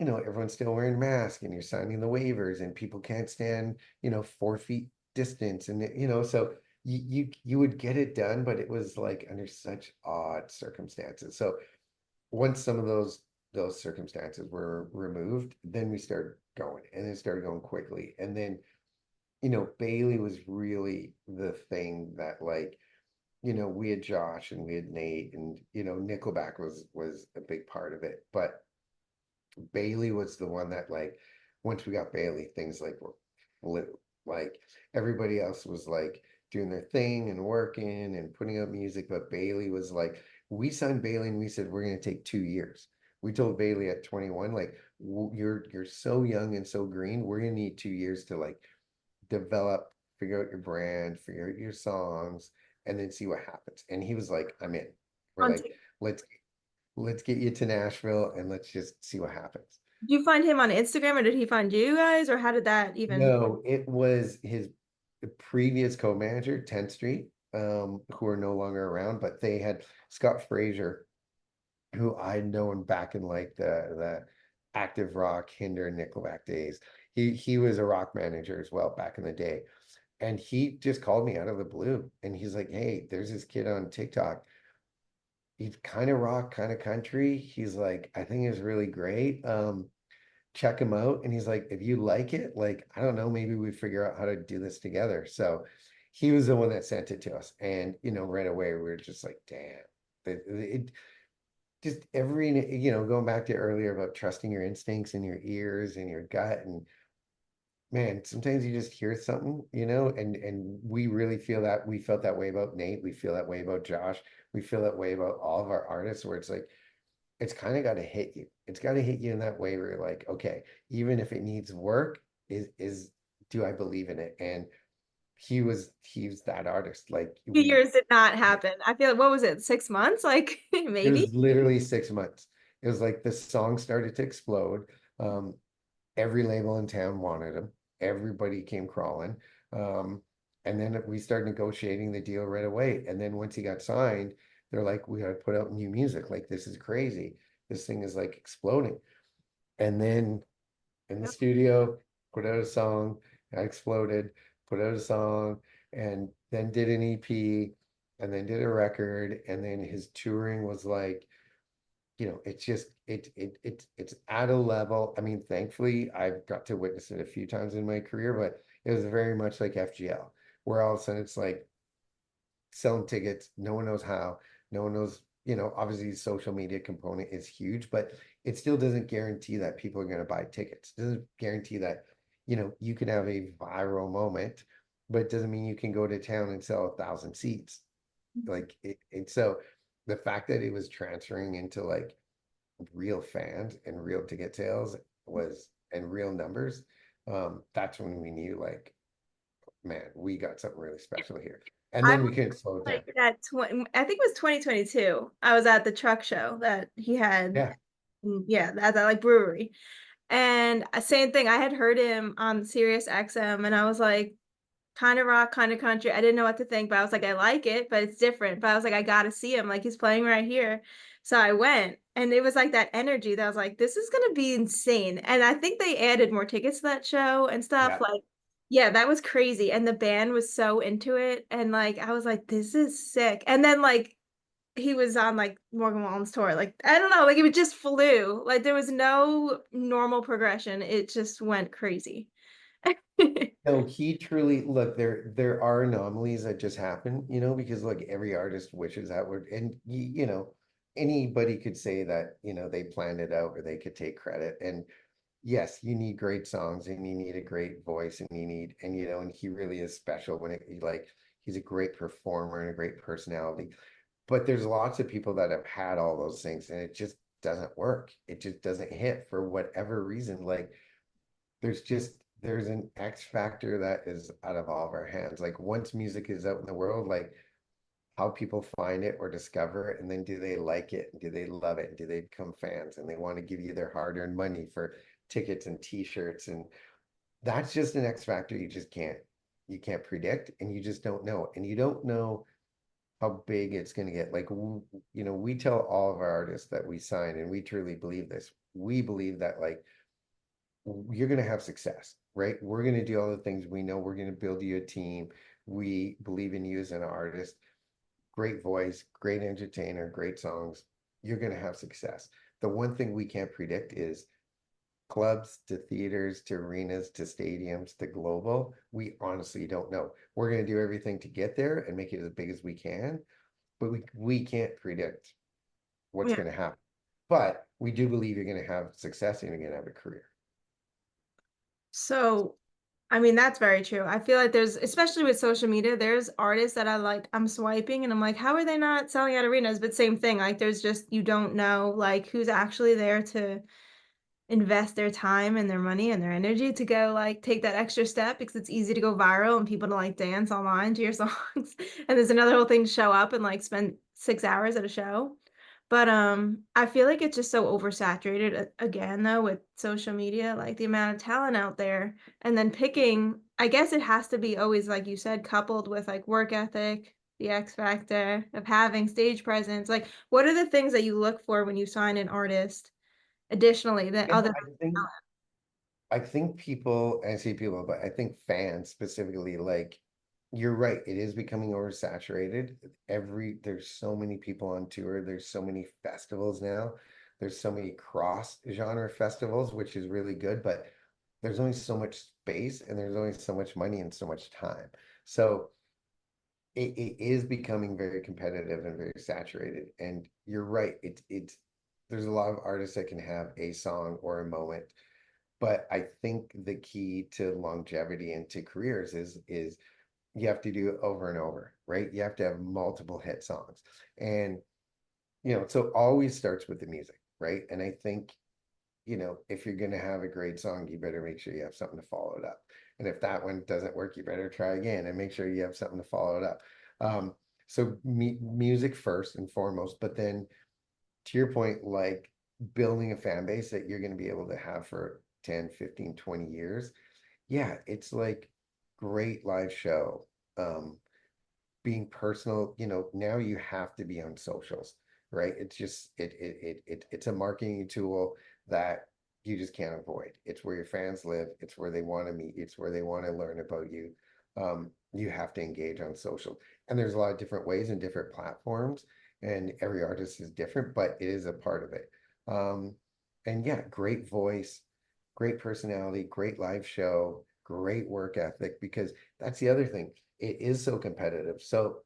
everyone's still wearing masks, and you're signing the waivers, and people can't stand, 4 feet distance. And, so you would get it done, but it was like under such odd circumstances. So once some of those circumstances were removed, then we started going, and it started going quickly. And then, Bailey was really the thing that like, we had Josh and we had Nate, and, Nickelback was a big part of it. But Bailey was the one that like once we got Bailey, things like were flew. Like everybody else was like doing their thing and working and putting out music, but Bailey was like, we signed Bailey and we said we're gonna take 2 years. We told Bailey at 21, like, you're so young and so green. We're gonna need 2 years to like develop, figure out your brand, figure out your songs, and then see what happens. And he was like, I'm in. We're On like, let's let's get you to Nashville and let's just see what happens. Did you find him on Instagram or did he find you guys or how did that even? No, it was his previous co-manager, 10th Street, who are no longer around, but they had Scott Frazier, who I'd known back in like the active rock Hinder Nickelback days. He was a rock manager as well back in the day. And he just called me out of the blue, and he's like, hey, there's this kid on TikTok. He's kind of rock, kind of country. He's like, I think he's really great. Check him out. And he's like, if you like it, like, I don't know, maybe we figure out how to do this together. So he was the one that sent it to us. And, right away, we were just like, damn. It just going back to earlier about trusting your instincts and your ears and your gut. And man, sometimes you just hear something, and we really feel that. We felt that way about Nate. We feel that way about Josh. We feel that way about all of our artists, where it's like, it's kind of got to hit you. It's got to hit you in that way where you're like, okay, even if it needs work, is do I believe in it? And he was that artist. Like 2 years did not happen. I feel like, what was it, 6 months? Like it maybe? was literally 6 months. It was like the song started to explode. Every label in town wanted him. Everybody came crawling. Um, and then we started negotiating the deal right away. And then once he got signed, they're like, we got to put out new music. Like, this is crazy. This thing is like exploding. And then in the studio, put out a song, I exploded, put out a song, and then did an EP, and then did a record, and then his touring was like, it's just it's at a level. I mean, thankfully, I've got to witness it a few times in my career, but it was very much like FGL, where all of a sudden it's like selling tickets, no one knows how, no one knows, obviously the social media component is huge, but it still doesn't guarantee that people are going to buy tickets. It doesn't guarantee that, you can have a viral moment, but it doesn't mean you can go to town and sell 1,000 seats. Like and so the fact that it was transferring into like real fans and real ticket sales was and real numbers, that's when we knew like, man, we got something really special here. And I then we couldn't slow it down. like that I think it was 2022. I was at the truck show that he had. Yeah. Yeah, at that like brewery. And same thing. I had heard him on Sirius XM and I was like, kind of rock, kind of country. I didn't know what to think, but I was like, I like it, but it's different. But I was like, I gotta see him. Like he's playing right here. So I went and it was like that energy that I was like, this is gonna be insane. And I think they added more tickets to that show and stuff. Yeah. Like, yeah, that was crazy. And the band was so into it. And like I was like, this is sick. And then like he was on like Morgan Wallen's tour. Like, I don't know, like it just flew. Like there was no normal progression. It just went crazy. No, he truly look, there are anomalies that just happen, because like every artist wishes outward and anybody could say that, they planned it out or they could take credit. And yes, you need great songs and you need a great voice and and he really is special when like he's a great performer and a great personality. But there's lots of people that have had all those things and it just doesn't work. It just doesn't hit for whatever reason. Like there's an X factor that is out of all of our hands. Like once music is out in the world, like how people find it or discover it, and then do they like it? And do they love it? And do they become fans? And they want to give you their hard-earned money for tickets and t-shirts. And that's just an X factor you can't predict, and you just don't know. And you don't know how big it's going to get. Like, we tell all of our artists that we sign, and we truly believe this. We believe that like you're going to have success, right? We're going to do all the things we know. We're going to build you a team. We believe in you as an artist. Great voice, great entertainer, great songs. You're going to have success. The one thing we can't predict is clubs to theaters to arenas to stadiums to global. We honestly don't know. We're going to do everything to get there and make it as big as we can, but we can't predict what's Yeah. going to happen. But we do believe you're going to have success and you're going to have a career. So, I mean, that's very true. I feel like there's, especially with social media, there's artists that I like, I'm swiping and I'm like, how are they not selling at arenas? But same thing, like there's just, you don't know like who's actually there to invest their time and their money and their energy to go like take that extra step because it's easy to go viral and people to like dance online to your songs. And there's another whole thing to show up and like spend 6 hours at a show. But I feel like it's just so oversaturated again though with social media, like the amount of talent out there and then picking, I guess it has to be always like you said coupled with like work ethic, the X factor of having stage presence. Like what are the things that you look for when you sign an artist additionally that Yeah, other I think people, I say people, but I think fans specifically, like, you're right, it is becoming oversaturated. There's so many people on tour, there's so many festivals now, there's so many cross-genre festivals, which is really good, but there's only so much space and there's only so much money and so much time. So it is becoming very competitive and very saturated. And you're right, there's a lot of artists that can have a song or a moment, but I think the key to longevity and to careers is you have to do it over and over, right? You have to have multiple hit songs. And so it always starts with the music, right? And I think, if you're going to have a great song, you better make sure you have something to follow it up. And if that one doesn't work, you better try again and make sure you have something to follow it up. So music first and foremost, but then to your point, like building a fan base that you're going to be able to have for 10, 15, 20 years. Yeah, it's like great live show. Being personal, now you have to be on socials, right? It's just it's a marketing tool that you just can't avoid. It's where your fans live, it's where they want to meet, it's where they want to learn about you. You have to engage on social. And there's a lot of different ways and different platforms, and every artist is different, but it is a part of it. And yeah, great voice, great personality, great live show, great work ethic, because that's the other thing. It is so competitive. So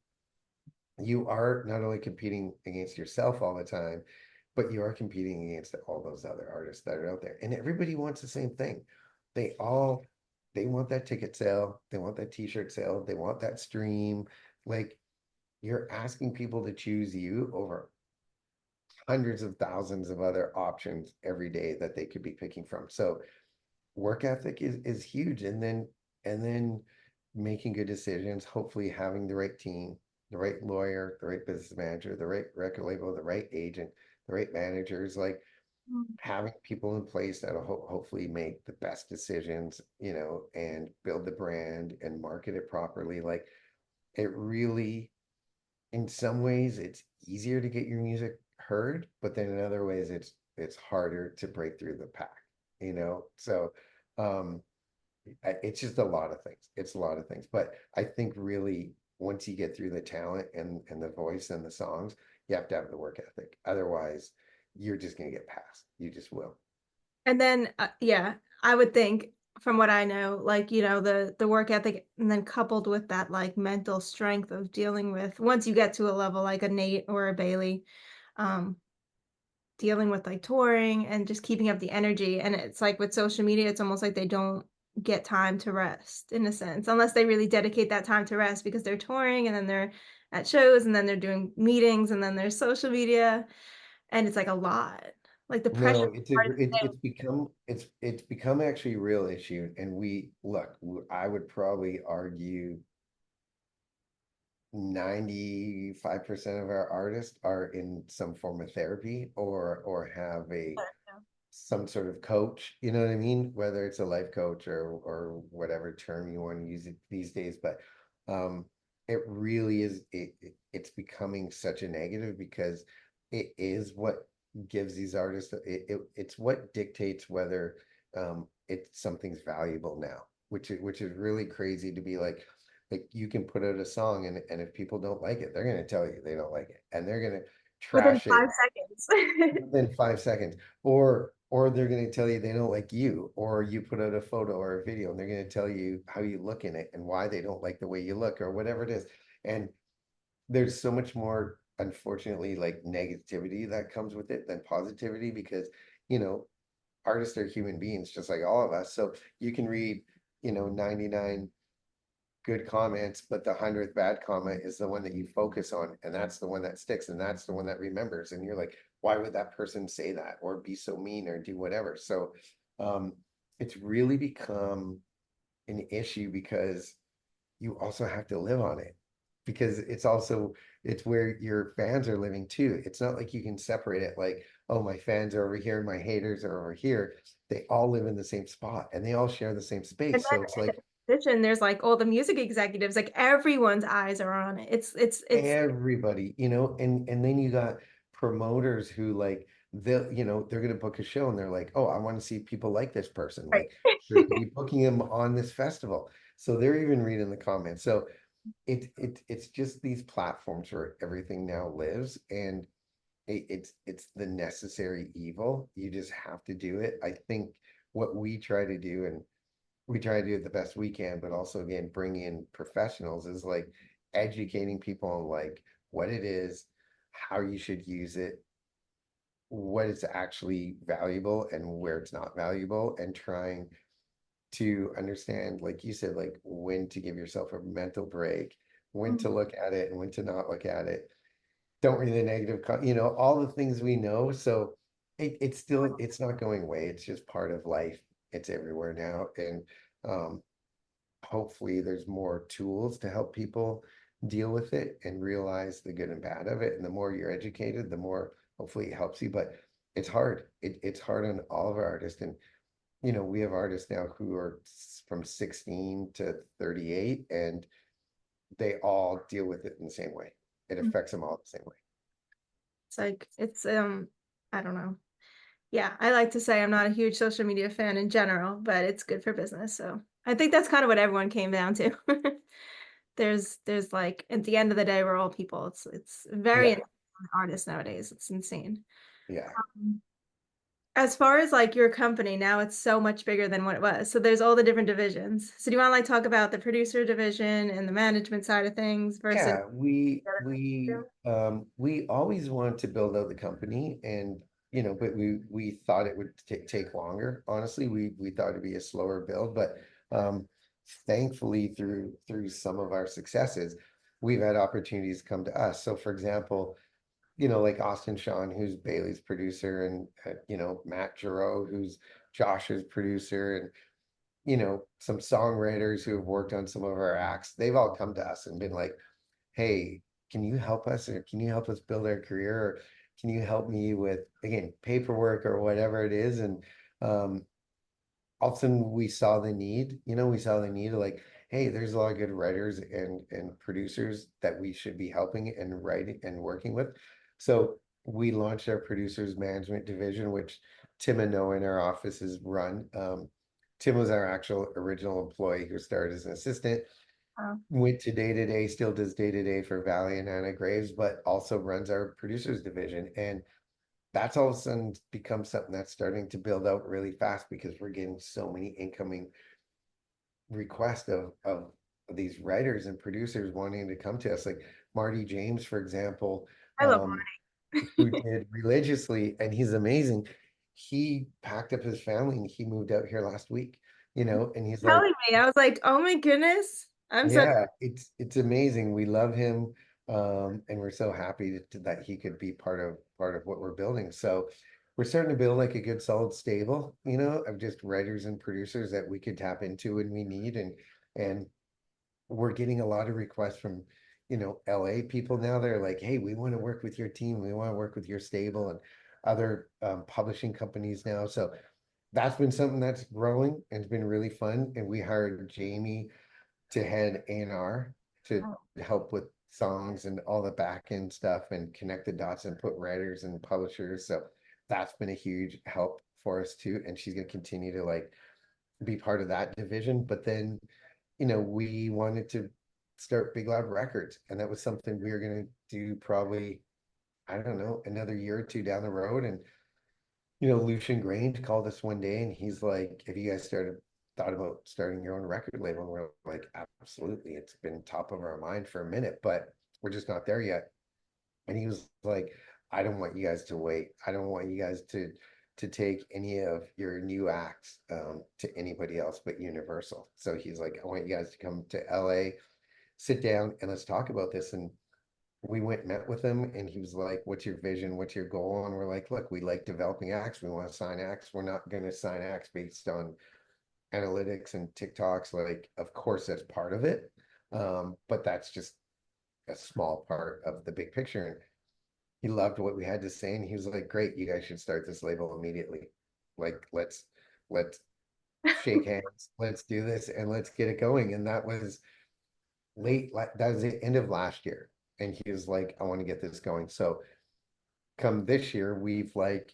you are not only competing against yourself all the time, but you are competing against all those other artists that are out there. And everybody wants the same thing. They all they want that ticket sale, they want that t-shirt sale, they want that stream. Like, you're asking people to choose you over hundreds of thousands of other options every day that they could be picking from. So work ethic is huge, and then making good decisions, hopefully having the right team, the right lawyer, the right business manager, the right record label, the right agent, the right managers, like Mm. having people in place that'll hopefully make the best decisions, and build the brand and market it properly. Like, it really, in some ways it's easier to get your music heard, but then in other ways it's harder to break through the pack. So um it's just a lot of things. It's a lot of things. But I think really once you get through the talent and the voice and the songs, you have to have the work ethic. Otherwise, you're just gonna get past. You just will. And then, yeah, I would think from what I know, like, the work ethic and then coupled with that, like, mental strength of dealing with once you get to a level like a Nate or a Bailey, um, dealing with, like, touring and just keeping up the energy, and it's like with social media, it's almost like they don't get time to rest in a sense, unless they really dedicate that time to rest because they're touring and then they're at shows and then they're doing meetings and then there's social media, and it's, like, a lot. Like, the pressure No, is hard to stay. it's become actually a real issue. And I would probably argue 95% of our artists are in some form of therapy, or have a some sort of coach, you know what I mean? Whether it's a life coach or whatever term you want to use it these days. But um it really is, it's becoming such a negative, because it is what gives these artists, it's what dictates whether it's something's valuable now, which is really crazy to be like you can put out a song, and if people don't like it, they're going to tell you they don't like it, and they're going to Within trash it 5 seconds. within 5 seconds. Or they're going to tell you they don't like you, or you put out a photo or a video and they're going to tell you how you look in it and why they don't like the way you look or whatever it is. And there's so much more, unfortunately, like negativity that comes with it than positivity, because you know artists are human beings just like all of us. So you can read 99 good comments, but the 100th bad comment is the one that you focus on, and that's the one that sticks, and that's the one that remembers. And you're like, why would that person say that or be so mean or do whatever? So um, it's really become an issue, because you also have to live on it, because it's where your fans are living too. It's not like you can separate it, like, oh, my fans are over here and my haters are over here. They all live in the same spot and they all share the same And space. So it's then like in addition, there's, like, all the music executives, like, everyone's eyes are on it. It's everybody, and then you got promoters who, like, they're gonna book a show and they're like, oh, I want to see people like this person, right. like they're gonna be booking them on this festival, so they're even reading the comments. So it's just these platforms where everything now lives, and it's the necessary evil. You just have to do it. I think what we try to do, and we try to do it the best we can, but also again bring in professionals, is like educating people on like what it is, how you should use it, what is actually valuable and where it's not valuable, and trying to understand, like you said, like when to give yourself a mental break, when Mm. to look at it and when to not look at it. Don't read the negative, all the things we know. So it's not going away. It's just part of life. It's everywhere now. And um, hopefully there's more tools to help people deal with it and realize the good and bad of it. And the more you're educated, the more hopefully it helps you. But it's hard. It's hard on all of our artists. And we have artists now who are from 16 to 38, and they all deal with it in the same way. It Mm. affects them all the same way. It's like I don't know. Yeah, I like to say I'm not a huge social media fan in general, but it's good for business. So I think that's kind of what everyone came down to. There's like at the end of the day, we're all people. It's very Yeah, insane on artists nowadays. It's insane. yeah. Um, As far as like your company, now it's so much bigger than what it was. So there's all the different divisions. So do you want to like talk about the producer division and the management side of things versus Yeah, the other things we always wanted to build out the company, and but we thought it would take longer. Honestly, we thought it'd be a slower build, but um thankfully through some of our successes, we've had opportunities come to us. So for example, like Austin Sean, who's Bailey's producer, and Matt Giroux, who's Josh's producer, and some songwriters who have worked on some of our acts, they've all come to us and been like, hey, can you help us, or can you help us build our career, or can you help me with, again, paperwork or whatever it is? And um all of a sudden we saw the need of like, hey, there's a lot of good writers and producers that we should be helping and writing and working with. So we launched our producers management division, which Tim and Noah in our offices run. Tim was our actual original employee who started as an assistant, Oh, went to day to day, still does day to day for Valley and Anna Graves, but also runs our producers division. And that's all of a sudden become something that's starting to build out really fast because we're getting so many incoming requests of these writers and producers wanting to come to us. Like Marty James, for example, I love who Marty. did religiously, and he's amazing. He packed up his family and he moved out here last week, and he's like, Telling me, I was like, oh my goodness, I'm so yeah, it's amazing. We love him, and we're so happy that he could be part of what we're building. So we're starting to build like a good solid stable, of just writers and producers that we could tap into when we need, and we're getting a lot of requests from, LA people now. They're like, hey, we want to work with your team, we want to work with your stable, and other publishing companies now. So that's been something that's growing and it's been really fun. And we hired Jamie to head A&R to help with songs and all the back end stuff and connect the dots and put writers and publishers. So that's been a huge help for us too. And she's going to continue to like be part of that division. But then, we wanted to start Big Loud Records, and that was something we were going to do probably, I don't know, another year or two down the road. And Lucian Grange called us one day and he's like, have you guys thought about starting your own record label? And we're like, absolutely. It's been top of our mind for a minute, but we're just not there yet. And he was like, I don't want you guys to wait. I don't want you guys to take any of your new acts to anybody else but Universal. So he's like, I want you guys to come to LA, sit down, and let's talk about this. And we went and met with him, and he was like, what's your vision, what's your goal? And we're like, look, we like developing acts, we want to sign acts, we're not going to sign acts based on analytics and TikToks. Like, of course that's part of it, but that's just a small part of the big picture. And he loved what we had to say, and he was like, great, you guys should start this label immediately. Like, let's shake hands, let's do this, and let's get it going. And that was that was the end of last year, and he was like, I want to get this going. So come this year, we've like,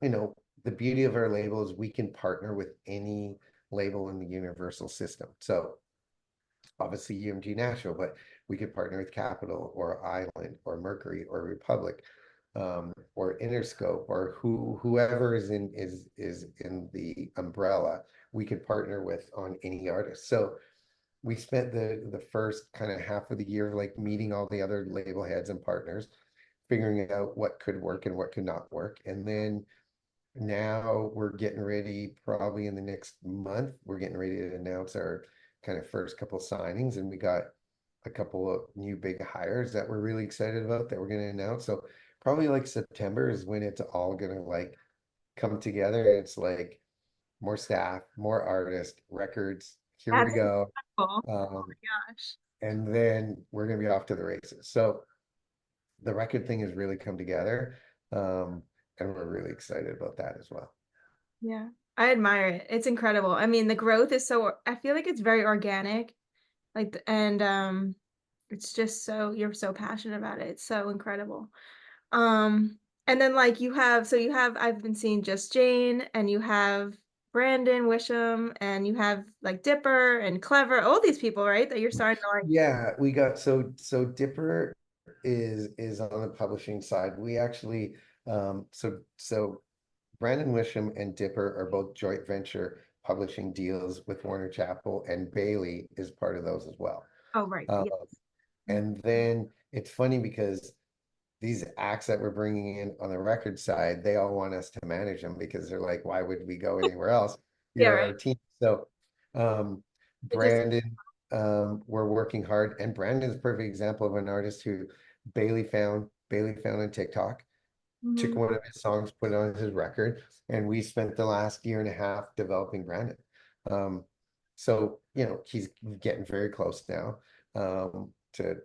you know, the beauty of our label is we can partner with any label in the Universal system. So obviously UMG Nashville, but we could partner with Capitol or Island or Mercury or Republic, or Interscope, or whoever is in the umbrella. We could partner with on any artist. So we spent the first kind of half of the year like meeting all the other label heads and partners, figuring out what could work and what could not work. And then now we're getting ready, probably in the next month, we're getting ready to announce our kind of first couple signings. And we got a couple of new big hires that we're really excited about that we're going to announce. So probably like September is when it's all going to like come together. It's like more staff, more artists, records, here we That's go. incredible. Oh Um, my gosh. and then we're going to be off to the races. So the record thing has really come together. And we're really excited about that as well. Yeah. I admire it. It's incredible. I mean, the growth is so I feel like it's very organic. Like and it's just so you're so passionate about it. It's so incredible. And then like you have I've been seeing Just Jane and you have Brandon Wisham and you have like Dipper and Clever, all these people, right? That you're starting to like. Yeah, we got so Dipper is on the publishing side. We actually so Brandon Wisham and Dipper are both joint venture publishing deals with Warner Chappell, and Bailey is part of those as well. Oh, right. Uh, Yes. and then it's funny because these acts that we're bringing in on the record side, they all want us to manage them because they're like, why would we go anywhere else? Yeah, You're right. our team. So um, It just Brandon, we're working hard, and Brandon's a perfect example of an artist who Bailey found on TikTok, took mhm. one of his songs, put it on his record, and we spent the last year and a half developing Brandon. Um, so he's getting very close now to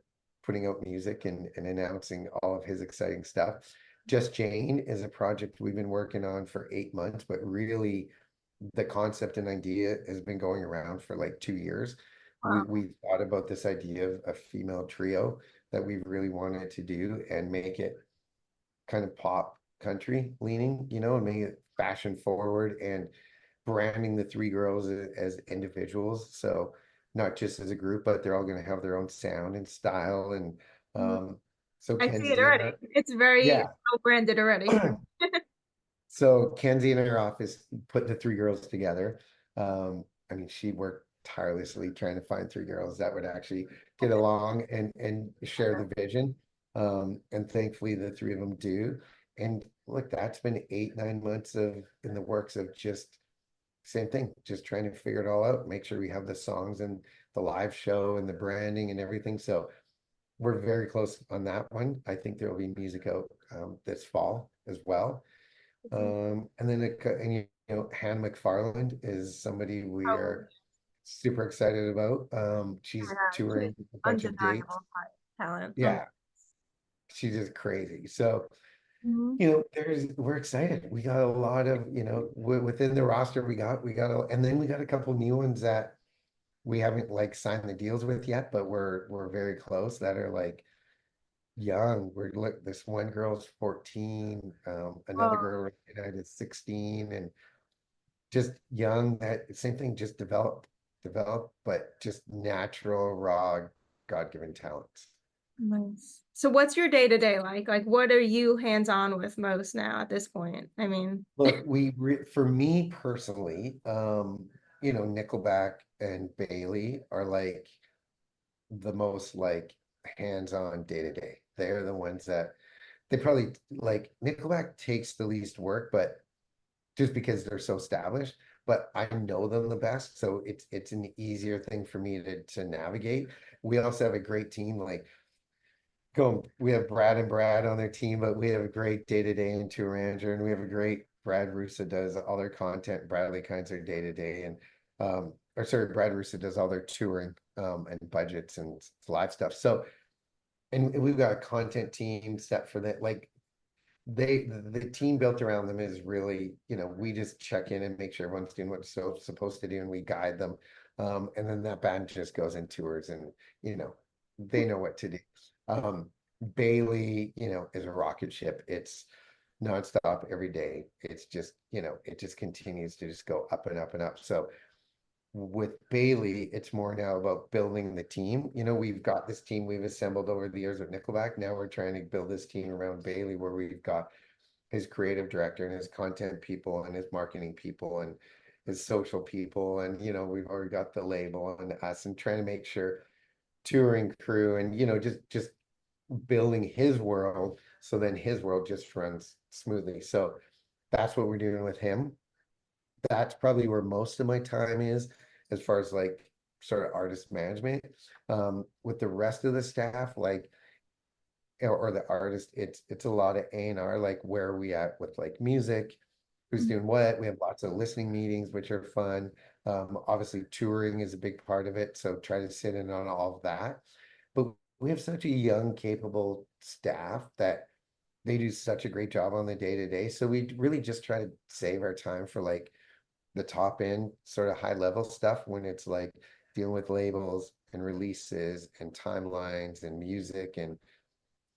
putting out music and announcing all of his exciting stuff. Just Jane is a project we've been working on for 8 months, but really the concept and idea has been going around for like 2 years. We Wow. we thought about this idea of a female trio that we really wanted to do and make it kind of pop country leaning, and make it fashion forward and branding the three girls as individuals. So not just as a group, but they're all going to have their own sound and style. And Mhm. um, so I see it Kenzie and already. It's very yeah. well branded already. So Kenzie in her office put the three girls together. I mean, she worked tirelessly trying to find three girls that would actually get along and share the vision. And thankfully, the three of them do. And look, that's been 8, 9 months of in the works of just same thing, just trying to figure it all out, make sure we have the songs and the live show and the branding and everything. So we're very close on that one. I think there will be music out this fall as well. And then Hannah McFarland is somebody we Oh, are super excited about. my She's God. She has touring a bunch of dates. undeniable talent. Oh, Yeah, she's just crazy. So, mhm. we're excited. We got a lot of, within the roster and then we got a couple new ones that we haven't like signed the deals with yet, but we're very close that are like young. This one girl's 14, another Oh, girl is 16, and just young, that same thing, just develop, but just natural, raw, God-given talents. nice. So what's your day to day like? Like what are you hands on with most now at this point? I mean, Look, for me personally, Nickelback and Bailey are like the most like hands-on day to day. They're the ones that they probably like. Nickelback takes the least work, but just because they're so established, but I know them the best, so it's an easier thing for me to navigate. We also have a great team, like we have Brad and Brad on their team, but we have a great day-to-day and tour manager, and we have a great Brad Russo does all their content, Bradley Kinds are day-to-day, and or sorry, Brad Russo does all their touring and budgets and live stuff. So and we've got a content team set for that. Like the team built around them is really, we just check in and make sure everyone's doing what they're supposed to do, and we guide them. And then that band just goes in tours, and they know what to do. Um, Bailey, is a rocket ship. It's nonstop every day. It's just, it just continues to just go up and up and up. So with Bailey, it's more now about building the team. We've got this team we've assembled over the years with Nickelback. Now we're trying to build this team around Bailey, where we've got his creative director and his content people and his marketing people and his social people. And, we've already got the label and us, and trying to make sure touring crew and, just building his world. So then his world just runs smoothly. So that's what we're doing with him. That's probably where most of my time is, as far as like sort of artist management. With the rest of the staff, like or the artist, it's a lot of A&R, like where are we at with like music, who's doing what. We have lots of listening meetings, which are fun. Obviously touring is a big part of it, so try to sit in on all of that. But we have such a young, capable staff that they do such a great job on the day to day. So we really just try to save our time for like the top end sort of high level stuff when it's like dealing with labels and releases and timelines and music and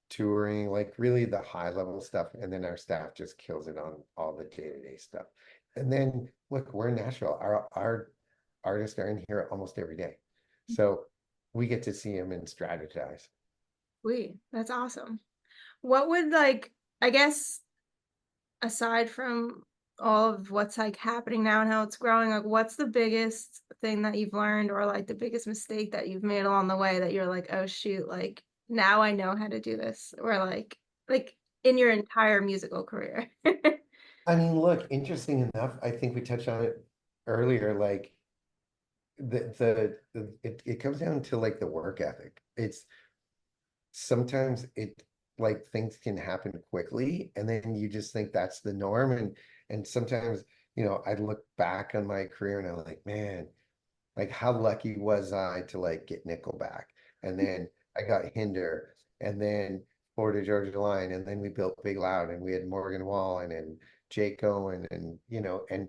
touring, like really the high level stuff. And then our staff just kills it on all the day-to-day stuff. And then look, we're in Nashville. Our artists are in here almost every day. So we get to see them and strategize. Sweet. That's awesome. What would like, I guess, aside from all of what's like happening now and how it's growing, like what's the biggest thing that you've learned or like the biggest mistake that you've made along the way that you're like, oh shoot, like now I know how to do this, or like in your entire musical career? I mean, look, interesting enough, I think we touched on it earlier, like it comes down to like the work ethic. It's sometimes it like things can happen quickly and then you just think that's the norm and sometimes, I look back on my career and I'm like, man, like how lucky was I to like get Nickelback, and then I got Hinder, and then Florida Georgia Line, and then we built Big Loud, and we had Morgan Wallen and Jake Owen, and and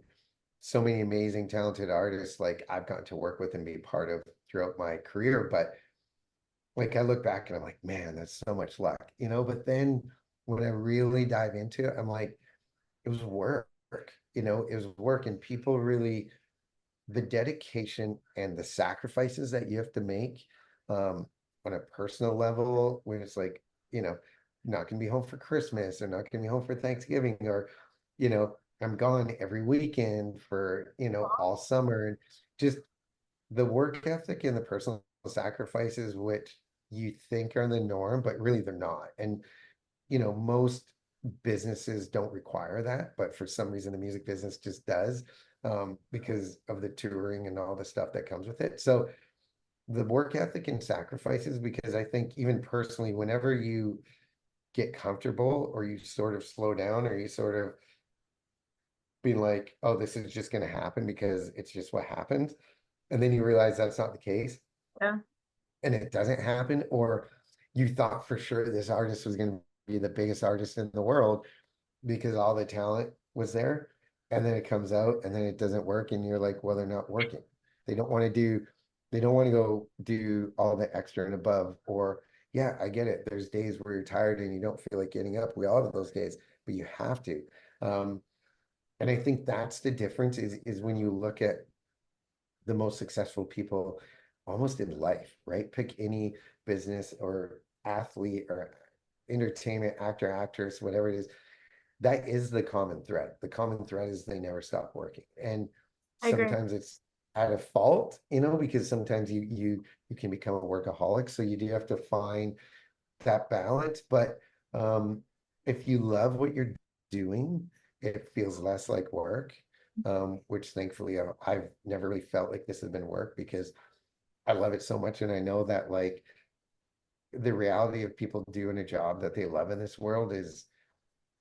so many amazing talented artists like I've gotten to work with and be part of throughout my career. But like I look back and I'm like, man, that's so much luck, but then when I really dive into it, I'm like, it was work, it was work, and people really, the dedication and the sacrifices that you have to make um, on a personal level when it's like, not gonna be home for Christmas or not gonna be home for Thanksgiving, or, I'm gone every weekend for, all summer, and just the work ethic and the personal sacrifices, which you think are the norm, but really they're not. And, most businesses don't require that, but for some reason the music business just does, because of the touring and all the stuff that comes with it. So the work ethic and sacrifices, because I think even personally, whenever you get comfortable or you sort of slow down or you sort of be like, oh, this is just going to happen because it's just what happens. And then you realize that's not the case Yeah, and it doesn't happen, or you thought for sure this artist was going to be the biggest artist in the world because all the talent was there, and then it comes out and then it doesn't work and you're like, well, they're not working. They don't want to do, they don't want to go do all the extra and above. Or yeah, I get it, there's days where you're tired and you don't feel like getting up. We all have those days, but you have to. um and I think that's the difference is when you look at the most successful people almost in life, right? Pick any business or athlete or entertainment actor, actress, whatever it is. That is the common thread. The common thread is they never stop working. And I agree. sometimes it's out of fault, because sometimes you can become a workaholic. So you do have to find that balance. But um, if you love what you're doing, it feels less like work. Which thankfully I've never really felt like this has been work because I love it so much, and I know that like the reality of people doing a job that they love in this world is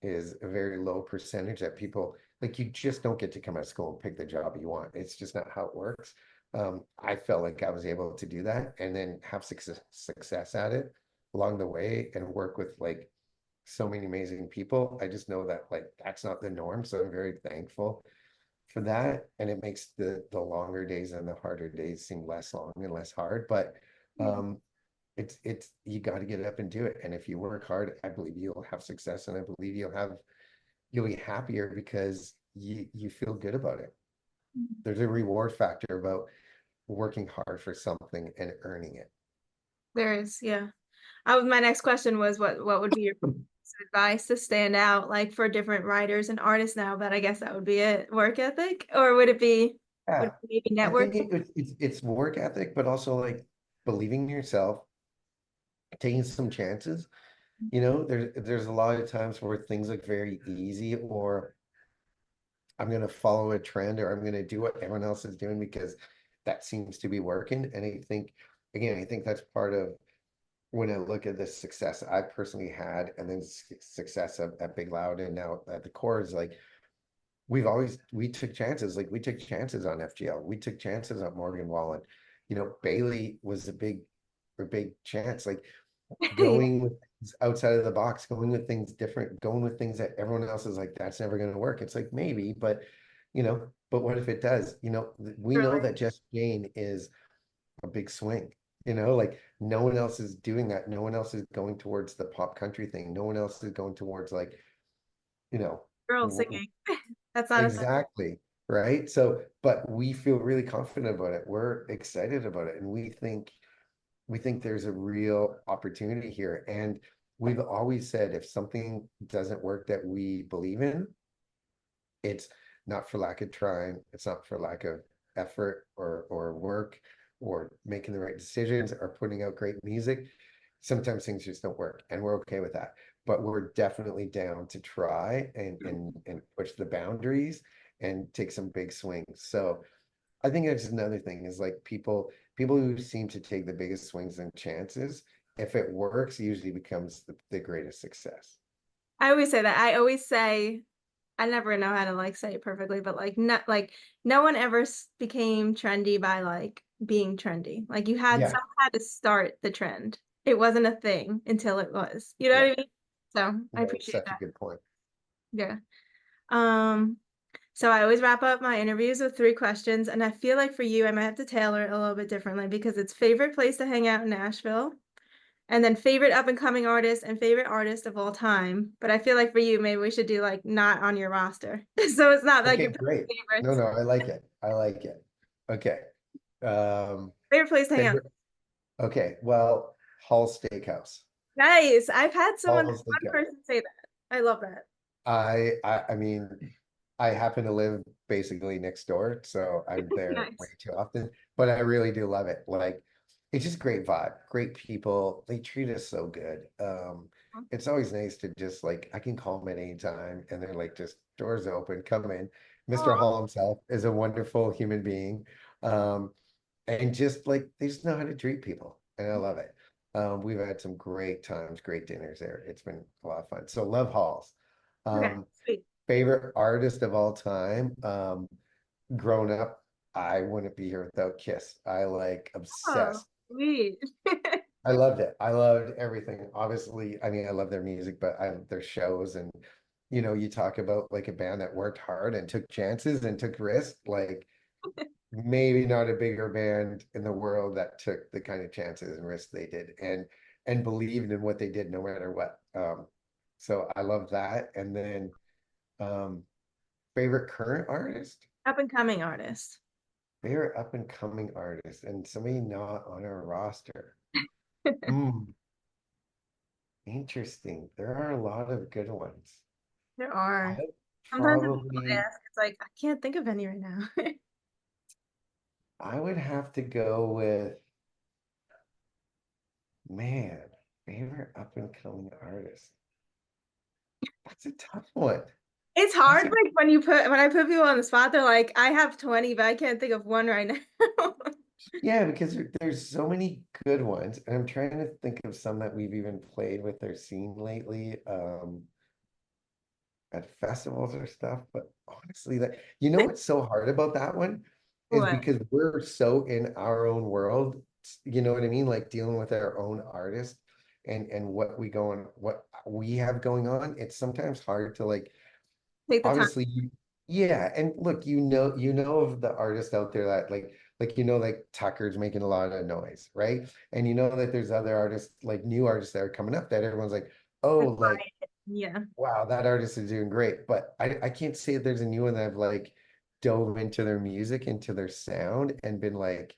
a very low percentage that people like you just don't get to come out of school and pick the job you want. It's just not how it works. I felt like I was able to do that and then have success at it along the way and work with like so many amazing people. I just know that like that's not the norm. So I'm very thankful for that. And it makes the longer days and the harder days seem less long and less hard. But um it's you got to get up and do it. And if you work hard, I believe you'll have success, and I believe you'll be happier because you feel good about it. There's a reward factor about working hard for something and earning it. There is, yeah. My next question was what would be your advice to stand out like for different writers and artists now, but I guess that would be it. Work ethic? Or would Yeah, it be maybe I think networking? it's work ethic, but also like believing in yourself, taking some chances. There's a lot of times where things look very easy, or I'm going to follow a trend, or I'm going to do what everyone else is doing because that seems to be working. And I think, again, I think that's part of when I look at the success I personally had and then success at Big Loud and now at the core is like, we took chances. Like we took chances on FGL. We took chances on Morgan Wallen. Bailey was a big chance. Like Yeah. going with things outside of the box, going with things different, going with things that everyone else is like, that's never going to work. It's like maybe, but but what if it does? We know Really. that Just Jane is a big swing. Like no one else is doing that. No one else is going towards the pop country thing. No one else is going towards like, you know, Girl w- w- singing. That's not a thing. exactly. Right. So, but we feel really confident about it. We're excited about it. And we think there's a real opportunity here. And we've always said if something doesn't work that we believe in, it's not for lack of trying, it's not for lack of effort or work or making the right decisions or putting out great music. Sometimes things just don't work, and we're okay with that. But we're definitely down to try and push the boundaries and take some big swings. So I think that's another thing is like people who seem to take the biggest swings and chances, if it works, usually becomes the greatest success. I always say that. I always say I never know how to like say it perfectly, but like no one ever became trendy by like being trendy. Like Yeah, someone had to start the trend. It wasn't a thing until it was. You know yeah. what I mean? So I No, it's appreciate such a that. good point. Yeah. Um, so I always wrap up my interviews with three questions, and I feel like for you, I might have to tailor it a little bit differently because it's favorite place to hang out in Nashville, and then favorite up and coming artist and favorite artist of all time. But I feel like for you, maybe we should do like not on your roster. So it's not like Okay, your great. No, favorites. no, I like it. I like it. Okay. Um, Favorite place to hang out. favorite. Okay, well, Hall Steakhouse. Nice. I've had Hall one Steakhouse. person say that. I love that. I mean, I happen to live basically next door, so I'm there way Nice. too often, but I really do love it. Like, it's just great vibe, great people. They treat us so good. It's always nice to just like I can call them at any time and they're like just doors open, come in. Mr. Oh, Hall himself is a wonderful human being. Um, and just like they just know how to treat people, and I love it. We've had some great times, great dinners there. It's been a lot of fun. So love Halls. okay. Um, Sweet. favorite artist of all time. Growing up, I wouldn't be here without Kiss. I like Oh, obsessed. sweet. I loved it. I loved everything. Obviously, I mean, I love their music, but I love their shows. And you talk about like a band that worked hard and took chances and took risks. Like maybe not a bigger band in the world that took the kind of chances and risks they did and believed in what they did no matter what. So I love that. And then um favorite current artist? Up and coming artist. Favorite up and coming artist and somebody not on our roster. Hmm, interesting. There are a lot of good ones. There I are. would Sometimes when people probably ask, it's like, I can't think of any right now. I would have to go with man, favorite up and coming artist. That's a tough one. It's That's hard a like when I put people on the spot, they're like, I have 20, but I can't think of one right now. yeah, because there's so many good ones, and I'm trying to think of some that we've even played with or seen lately. At festivals or stuff. But honestly, what's so hard about that one is What? because we're so in our own world, you know what I mean? Like dealing with our own artist and what we have going on. It's sometimes hard to like Take the time. obviously yeah, and look, you know of the artist out there that like Tucker's making a lot of noise, right? And you know that there's other artists, like new artists that are coming up that everyone's like, oh, like Yeah. wow, that artist is doing great. But I can't say there's a new one that I've like dove into their music, into their sound, and been like,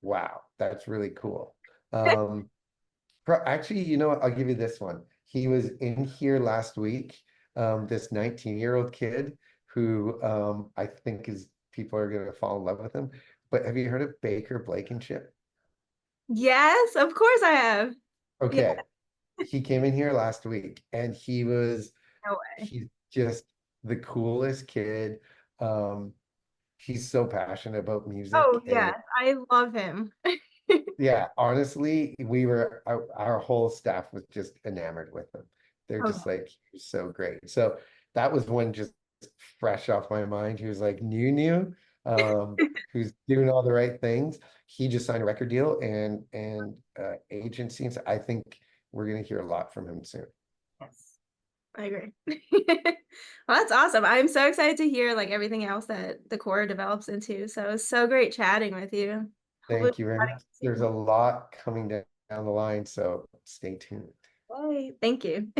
wow, that's really cool. Um, actually, what? I'll give you this one. He was in here last week. This 19-year-old kid who I think is people are gonna fall in love with him. But have you heard of Baker Blankenship? Yes, of course I have. Yeah, Okay, he came in here last week and no way. he's just the coolest kid. Um, he's so passionate about Oh, music and yes, I love him. yeah, honestly, our whole staff was just enamored with him. They're Oh, just like he's so great. So that was one just fresh off my mind. He was like new, who's doing all the right things. He just signed a record deal and agency. And so I think we're gonna hear a lot from him soon. yes. I agree. Well, that's awesome. I'm so excited to hear like everything else that the core develops into. So it's so great chatting with you. Hopefully, Thank you very much. There's a soon. lot coming down the line, so stay tuned. Bye. Thank you.